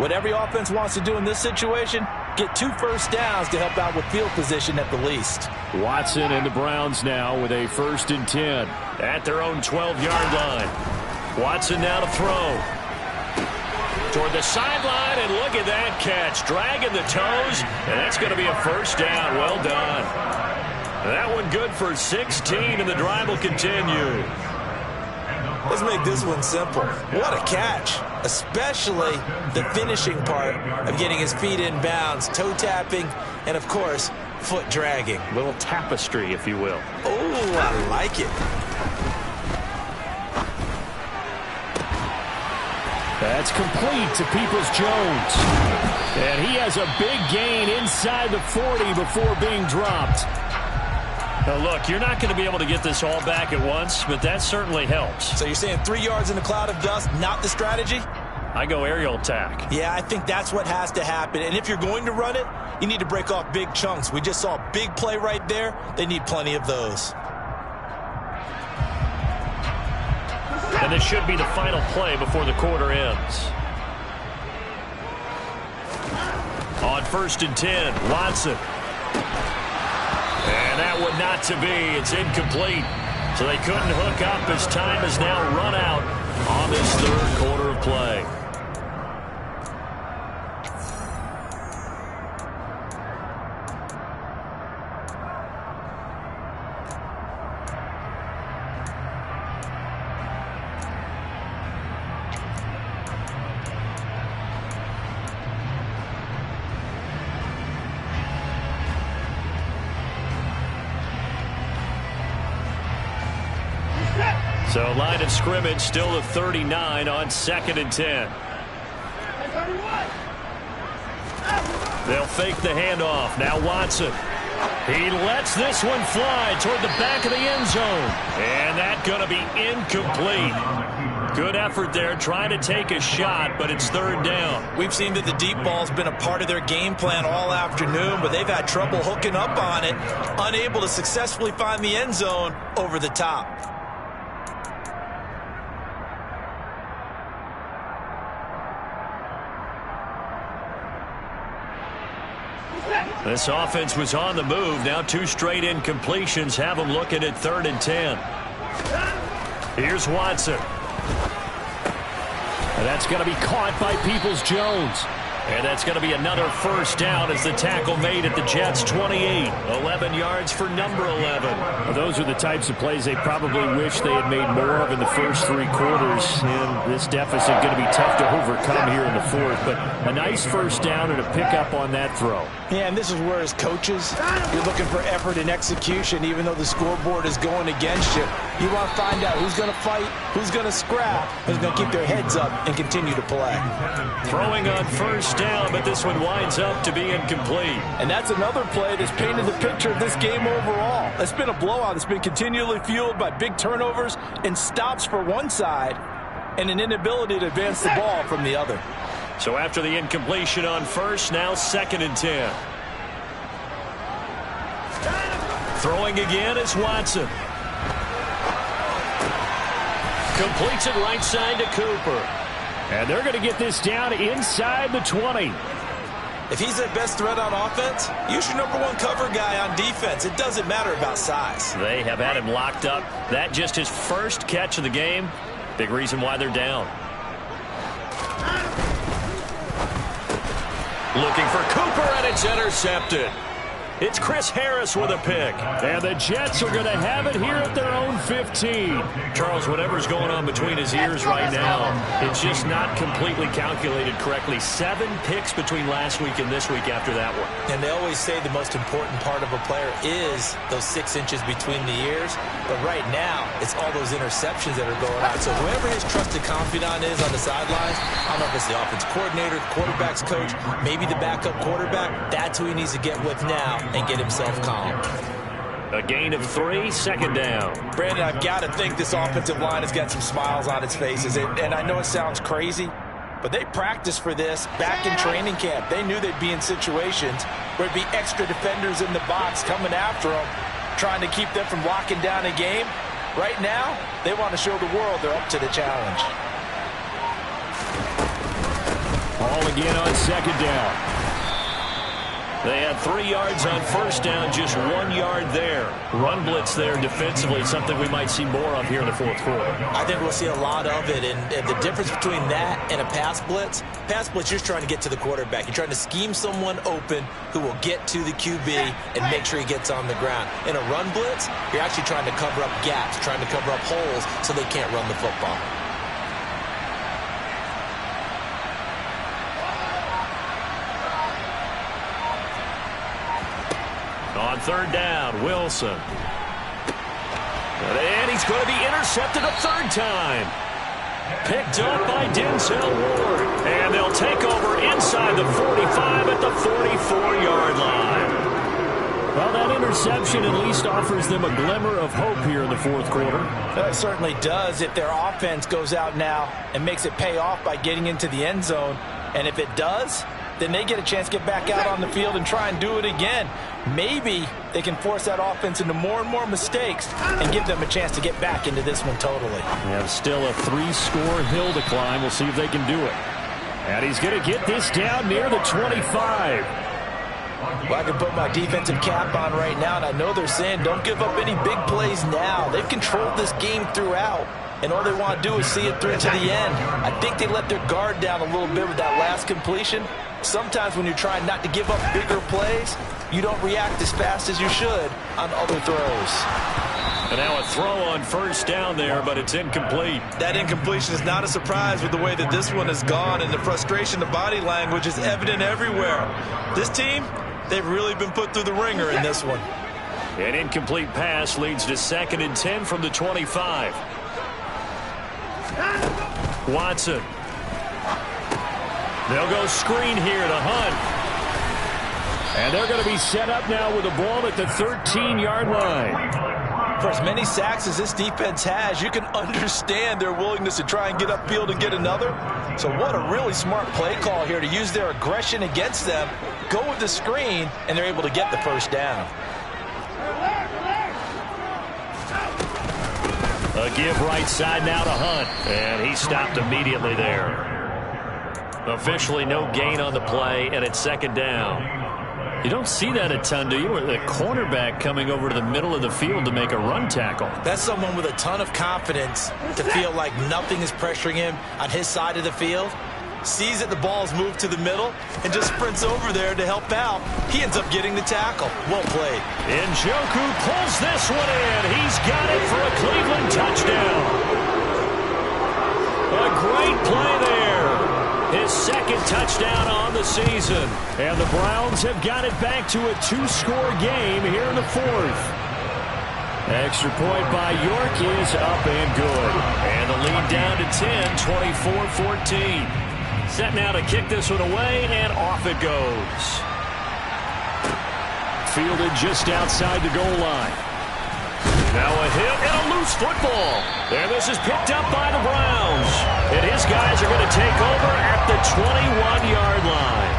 Speaker 1: What every offense wants to do in this situation, get 2 first downs to help out with field position at the least. Watson and the Browns now with a 1st and 10 at their own 12-yard line. Watson now to throw. Toward the sideline, and look at that catch. Dragging the toes, and that's going to be a first down. Well done. That one good for 16, and the drive will continue.
Speaker 2: Let's make this one simple. What a catch, especially the finishing part of getting his feet in bounds, toe tapping, and, of course, foot dragging.
Speaker 1: A little tapestry, if you will.
Speaker 2: Oh, I like it.
Speaker 1: That's complete to Peoples-Jones. And he has a big gain inside the 40 before being dropped. Now look, you're not going to be able to get this all back at once, but that certainly helps.
Speaker 2: So you're saying 3 yards in a cloud of dust, not the strategy?
Speaker 1: I go aerial attack.
Speaker 2: Yeah, I think that's what has to happen. And if you're going to run it, you need to break off big chunks. We just saw a big play right there. They need plenty of those.
Speaker 1: And this should be the final play before the quarter ends. On 1st and 10, Watson. And that one not to be. It's incomplete. So they couldn't hook up as time has now run out on this 3rd quarter of play. So line of scrimmage still at 39 on 2nd and 10. They'll fake the handoff. Now Watson. He lets this one fly toward the back of the end zone. And that's going to be incomplete. Good effort there trying to take a shot, but it's 3rd down.
Speaker 2: We've seen that the deep ball's been a part of their game plan all afternoon, but they've had trouble hooking up on it, unable to successfully find the end zone over the top.
Speaker 1: This offense was on the move. Now 2 straight incompletions have them looking at 3rd and 10. Here's Watson. And that's going to be caught by Peoples-Jones. And that's going to be another first down as the tackle made at the Jets' 28. 11 yards for number 11.
Speaker 3: Well, those are the types of plays they probably wish they had made more of in the first 3 quarters. And this deficit going to be tough to overcome here in the 4th. But a nice first down and a pickup on that throw.
Speaker 2: Yeah, and this is where as coaches, you're looking for effort and execution, even though the scoreboard is going against you. You want to find out who's going to fight, who's going to scrap, who's going to keep their heads up and continue to play.
Speaker 1: Throwing on first down, but this one winds up to be incomplete.
Speaker 2: And that's another play that's painted the picture of this game overall. It's been a blowout. It's been continually fueled by big turnovers and stops for one side and an inability to advance the ball from the other.
Speaker 1: So after the incompletion on first, now 2nd and 10. Throwing again is Watson. Completes it right side to Cooper.
Speaker 3: And they're going to get this down inside the 20.
Speaker 2: If he's their best threat on offense, use your #1 cover guy on defense. It doesn't matter about size.
Speaker 1: They have had him locked up. That just his first catch of the game. Big reason why they're down. Looking for Cooper, and it's intercepted. It's Chris Harris with a pick.
Speaker 3: And the Jets are going to have it here at their own 15.
Speaker 1: Charles, whatever's going on between his ears right now, it's just not completely calculated correctly. 7 picks between last week and this week after that one.
Speaker 2: And they always say the most important part of a player is those 6 inches between the ears. But right now, it's all those interceptions that are going on. So whoever his trusted confidant is on the sidelines, I don't know if it's the offense coordinator, the quarterback's coach, maybe the backup quarterback, that's who he needs to get with now and get himself calm.
Speaker 1: A gain of 3, second down.
Speaker 2: Brandon, I've got to think this offensive line has got some smiles on its faces. And I know it sounds crazy, but they practiced for this back in training camp. They knew they'd be in situations where there'd be extra defenders in the box coming after them, trying to keep them from locking down a game. Right now, they want to show the world they're up to the challenge.
Speaker 3: Ball again on second down.
Speaker 1: They had 3 yards on first down, just 1 yard there. Run blitz there defensively, something we might see more of here in the fourth quarter.
Speaker 2: I think we'll see a lot of it, and the difference between that and a pass blitz, you're just trying to get to the quarterback. You're trying to scheme someone open who will get to the QB and make sure he gets on the ground. In a run blitz, you're actually trying to cover up gaps, trying to cover up holes so they can't run the football.
Speaker 1: On third down, Wilson. And he's going to be intercepted a third time. Picked up by Denzel Ward. And they'll take over inside the 45 at the 44-yard line.
Speaker 3: Well, that interception at least offers them a glimmer of hope here in the fourth quarter.
Speaker 2: It certainly does if their offense goes out now and makes it pay off by getting into the end zone. And if it does, then they get a chance to get back out on the field and try and do it again. Maybe they can force that offense into more and more mistakes and give them a chance to get back into this one totally.
Speaker 3: Yeah, still a 3-score hill to climb. We'll see if they can do it. And he's going to get this down near the 25.
Speaker 2: Well, I can put my defensive cap on right now, and I know they're saying don't give up any big plays now. They've controlled this game throughout, and all they want to do is see it through to the end. I think they let their guard down a little bit with that last completion. Sometimes when you're trying not to give up bigger plays, you don't react as fast as you should on other throws.
Speaker 1: And now a throw on first down there, but it's incomplete.
Speaker 2: That incompletion is not a surprise with the way that this one has gone, and the frustration, the body language is evident everywhere. This team, they've really been put through the ringer in this one.
Speaker 1: An incomplete pass leads to 2nd and 10 from the 25. Watson. They'll go screen here to Hunt.
Speaker 3: And they're going to be set up now with the ball at the 13-yard line.
Speaker 2: For as many sacks as this defense has, you can understand their willingness to try and get upfield and get another. So what a really smart play call here to use their aggression against them, go with the screen, and they're able to get the first down.
Speaker 1: A give right side now to Hunt. And he stopped immediately there. Officially no gain on the play, and it's 2nd down. You don't see that a ton, do you? With a cornerback coming over to the middle of the field to make a run tackle.
Speaker 2: That's someone with a ton of confidence to feel like nothing is pressuring him on his side of the field. Sees that the ball is moved to the middle and just sprints over there to help out. He ends up getting the tackle. Well played.
Speaker 1: Njoku pulls this one in. He's got it for a Cleveland touchdown. A great play there. His 2nd touchdown on the season.
Speaker 3: And the Browns have got it back to a 2-score game here in the 4th. Extra point by York is up and good.
Speaker 1: And the lead down to 10, 24-14. Set now to kick this one away, and off it goes.
Speaker 3: Fielded just outside the goal line.
Speaker 1: Now a hit and a loose football. And this is picked up by the Browns. And his guys are going to take over at the 21-yard line.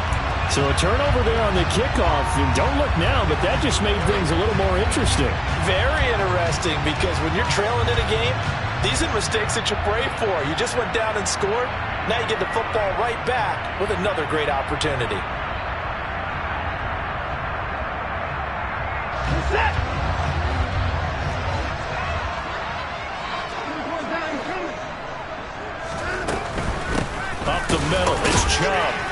Speaker 3: So a turnover there on the kickoff. And don't look now, but that just made things a little more interesting.
Speaker 2: Very interesting, because when you're trailing in a game, these are mistakes that you pray for. You just went down and scored. Now you get the football right back with another great opportunity.
Speaker 1: Up the middle, it's Chubb.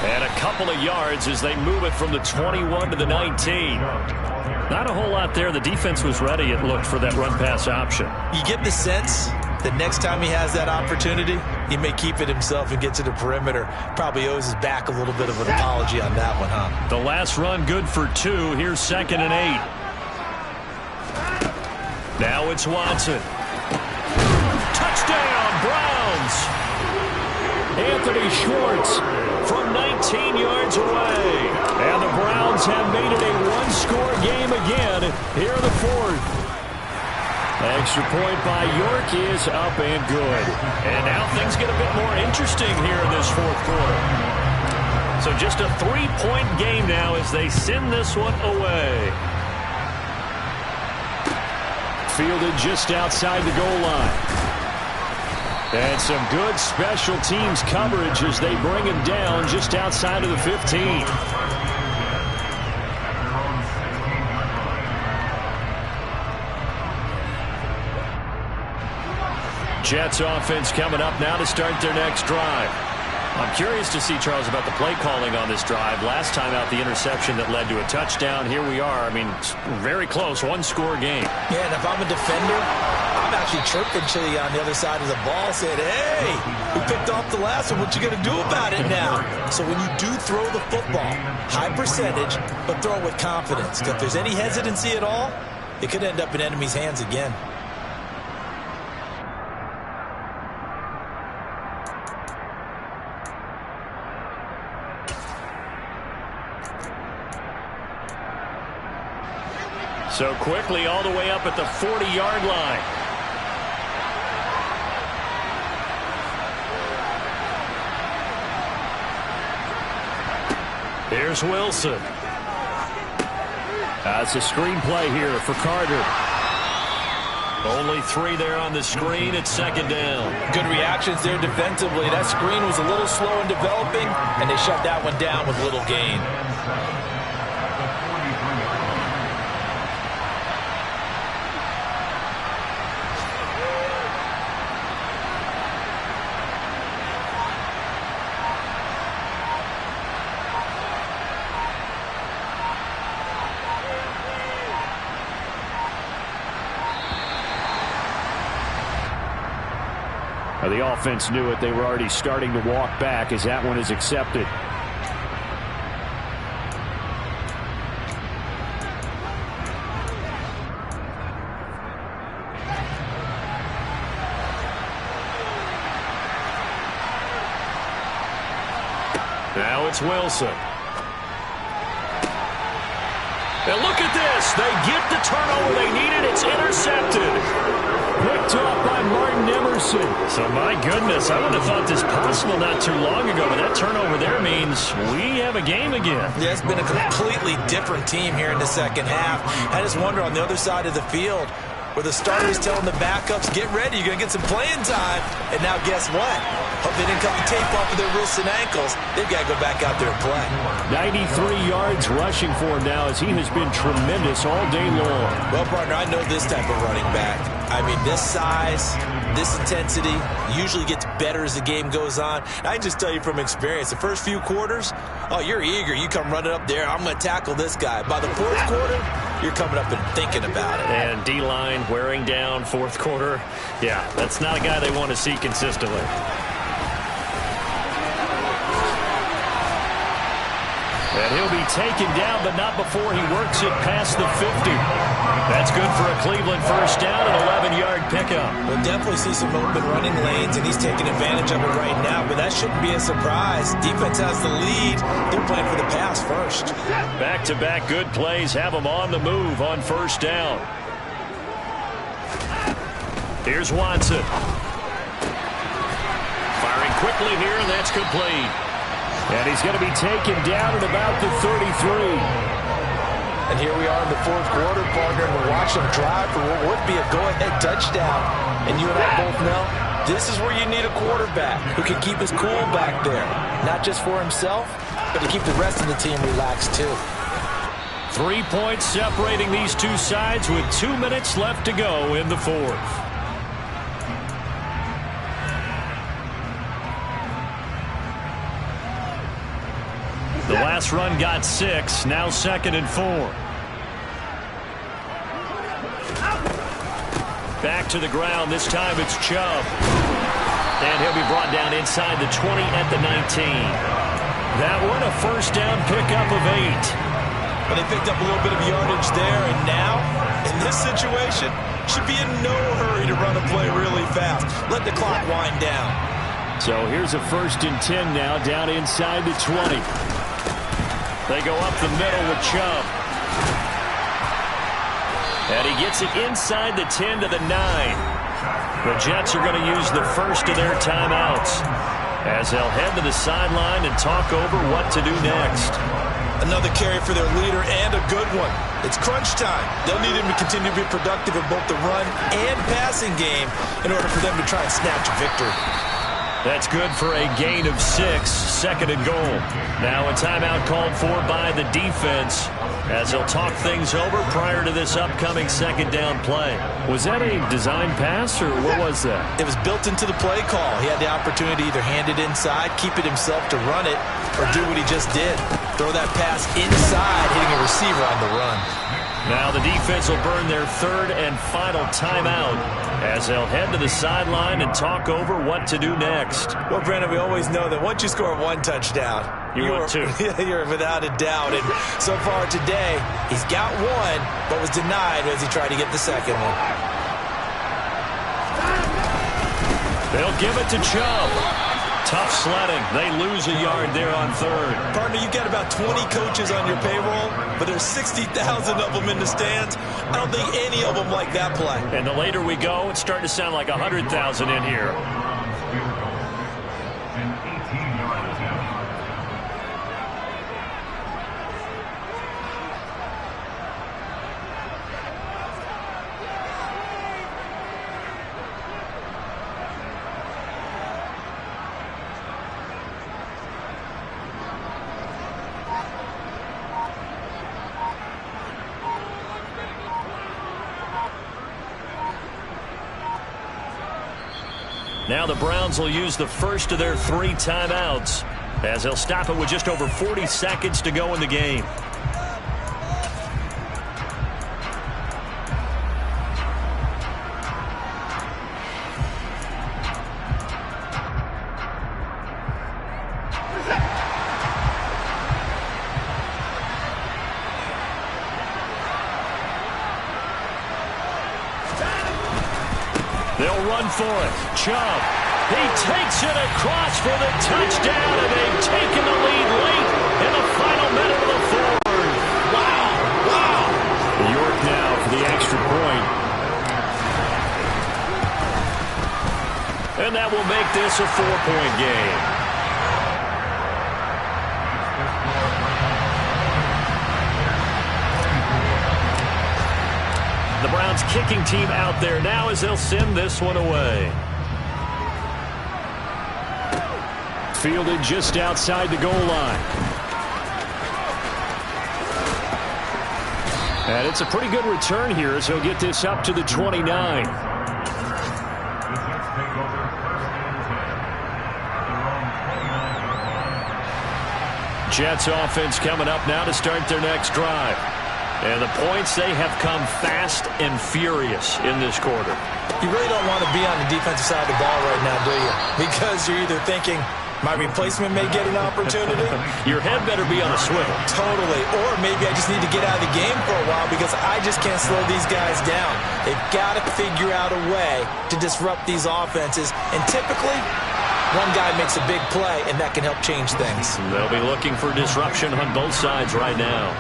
Speaker 1: And a couple of yards as they move it from the 21 to the 19. Not a whole lot there. The defense was ready, it looked, for that run-pass option.
Speaker 2: You get the sense that next time he has that opportunity, he may keep it himself and get to the perimeter. Probably owes his back a little bit of an apology on that one, huh?
Speaker 1: The last run good for 2. Here's 2nd and 8. Now it's Watson. Touchdown, Browns! Anthony Schwartz from 19 yards away. And the Browns have made it a one-score game again here in the 4th. Extra point by York is up and good. And now things get a bit more interesting here in this 4th quarter. So just a 3-point game now as they send this one away. Fielded just outside the goal line. And some good special teams coverage as they bring him down just outside of the 15. Jets offense coming up now to start their next drive. I'm curious to see, Charles, about the play calling on this drive. Last time out, the interception that led to a touchdown. Here we are. I mean, very close, one-score game.
Speaker 2: Yeah, and if I'm a defender, I'm actually chirping to you on the other side of the ball, saying, hey, we picked off the last one. What you going to do about it now? So when you do throw the football, high percentage, but throw it with confidence. If there's any hesitancy at all, it could end up in enemy's hands again.
Speaker 1: So quickly all the way up at the 40-yard line. Here's Wilson.
Speaker 3: It's a screenplay here for Carter.
Speaker 1: Only 3 there on the screen at 2nd down.
Speaker 2: Good reactions there defensively. That screen was a little slow in developing, and they shut that one down with little gain.
Speaker 3: The offense knew it. They were already starting to walk back as that one is accepted.
Speaker 1: Now it's Wilson. And look at this. They get the turnover they needed. It's intercepted.
Speaker 3: Picked off by Martin Emerson.
Speaker 1: So, my goodness, I wouldn't have thought this possible not too long ago, but that turnover there means we have a game again.
Speaker 2: Yeah, it's been a completely different team here in the second half. I just wonder on the other side of the field where the starters telling the backups, get ready, you're going to get some playing time. And now guess what? Hope they didn't cut the tape off of their wrists and ankles. They've got to go back out there and play.
Speaker 3: 93 yards rushing for him now as he has been tremendous all day long.
Speaker 2: Well, partner, I know this type of running back. I mean, this size, this intensity usually gets better as the game goes on. I can just tell you from experience, the first few quarters, oh, you're eager. You come running up there, I'm going to tackle this guy. By the 4th quarter, you're coming up and thinking about it.
Speaker 1: And D-line wearing down 4th quarter. Yeah, that's not a guy they want to see consistently. And he'll be taken down, but not before he works it past the 50. That's good for a Cleveland first down, an 11-yard pickup.
Speaker 2: We'll definitely see some open running lanes, and he's taking advantage of it right now, but that shouldn't be a surprise. Defense has the lead. They're playing for the pass first.
Speaker 1: Back-to-back good plays have them on the move on first down. Here's Watson. Firing quickly here, and that's complete.
Speaker 3: And he's going to be taken down at about the 33.
Speaker 2: And here we are in the fourth quarter, partner, and we're watching them drive for what would be a go-ahead touchdown. And you and I both know this is where you need a quarterback who can keep his cool back there. Not just for himself, but to keep the rest of the team relaxed too.
Speaker 1: 3 points separating these two sides with 2 minutes left to go in the fourth. The last run got 6, now 2nd and 4. Back to the ground, this time it's Chubb. And he'll be brought down inside the 20 at the 19. That one a first down pickup of 8.
Speaker 2: But they picked up a little bit of yardage there, and now, in this situation, should be in no hurry to run a play really fast. Let the clock wind down.
Speaker 3: So here's a 1st and 10 now, down inside the 20.
Speaker 1: They go up the middle with Chubb. And he gets it inside the 10 to the 9. The Jets are going to use the first of their timeouts as they'll head to the sideline and talk over what to do next.
Speaker 2: Another carry for their leader, and a good one. It's crunch time. They'll need him to continue to be productive in both the run and passing game in order for them to try and snatch a victory.
Speaker 1: That's good for a gain of 6, 2nd and goal. Now a timeout called for by the defense as they'll talk things over prior to this upcoming 2nd down play.
Speaker 3: Was that a design pass, or what was that?
Speaker 2: It was built into the play call. He had the opportunity to either hand it inside, keep it himself to run it, or do what he just did. Throw that pass inside, hitting a receiver on the run.
Speaker 1: Now the defense will burn their 3rd and final timeout as they'll head to the sideline and talk over what to do next.
Speaker 2: Well, Brandon, we always know that once you score 1 touchdown,
Speaker 1: you're
Speaker 2: without a doubt. And so far today, he's got 1, but was denied as he tried to get the 2nd one.
Speaker 1: They'll give it to Chubb. Tough sledding. They lose a yard there on 3rd.
Speaker 2: Partner, you've got about 20 coaches on your payroll, but there's 60,000 of them in the stands. I don't think any of them like that play.
Speaker 1: And the later we go, it's starting to sound like 100,000 in here. Now the Browns will use the first of their 3 timeouts as they'll stop it with just over 40 seconds to go in the game. They'll run for it. Chubb. He takes it across for the touchdown, and they've taken the lead late in the final minute of the fourth. Wow.
Speaker 3: York now for the extra point.
Speaker 1: And that will make this a 4-point game. The Browns kicking team out there now as they'll send this one away.
Speaker 3: Fielded just outside the goal line. And it's a pretty good return here as he'll get this up to the 29. Jets offense coming up now to start their next drive. And the points, they have come fast and furious in this quarter.
Speaker 2: You really don't want to be on the defensive side of the ball right now, do you? Because you're either thinking, my replacement may get an opportunity.
Speaker 1: Your head better be on a swivel.
Speaker 2: Totally. Or maybe I just need to get out of the game for a while because I just can't slow these guys down. They've got to figure out a way to disrupt these offenses. And typically, one guy makes a big play, and that can help change things.
Speaker 1: They'll be looking for disruption on both sides right now.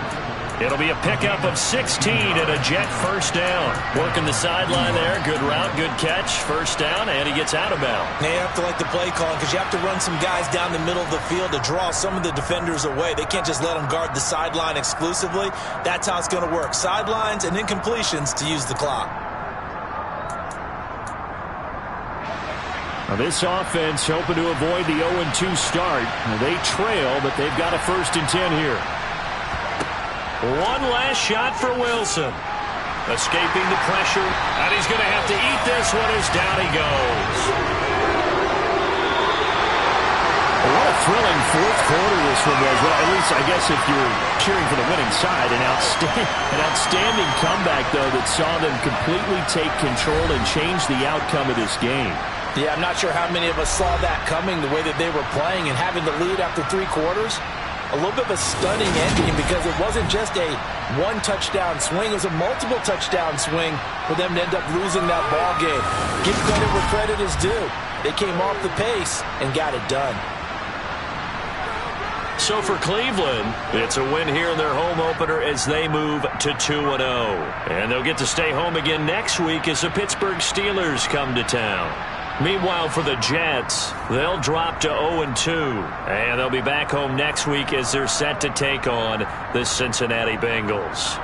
Speaker 1: It'll be a pickup of 16 and a Jet first down. Working the sideline there. Good route, good catch. First down, and he gets out of bounds.
Speaker 2: Now you have to like the play calling because you have to run some guys down the middle of the field to draw some of the defenders away. They can't just let them guard the sideline exclusively. That's how it's going to work. Sidelines and incompletions to use the clock.
Speaker 3: Now this offense hoping to avoid the 0-2 start. Now they trail, but they've got a 1st and 10 here.
Speaker 1: One last shot for Wilson. Escaping the pressure, and he's going to have to eat this one as down he goes.
Speaker 3: What a thrilling 4th quarter this one was. Well, at least I guess if you're cheering for the winning side, an outstanding comeback, though, that saw them completely take control and change the outcome of this game.
Speaker 2: Yeah, I'm not sure how many of us saw that coming, the way that they were playing and having the lead after 3 quarters. A little bit of a stunning ending because it wasn't just a one-touchdown swing. It was a multiple touchdown swing for them to end up losing that ball game. Give credit where credit is due. They came off the pace and got it done.
Speaker 1: So for Cleveland, it's a win here in their home opener as they move to 2-0. And they'll get to stay home again next week as the Pittsburgh Steelers come to town. Meanwhile, for the Jets, they'll drop to 0-2, and they'll be back home next week as they're set to take on the Cincinnati Bengals.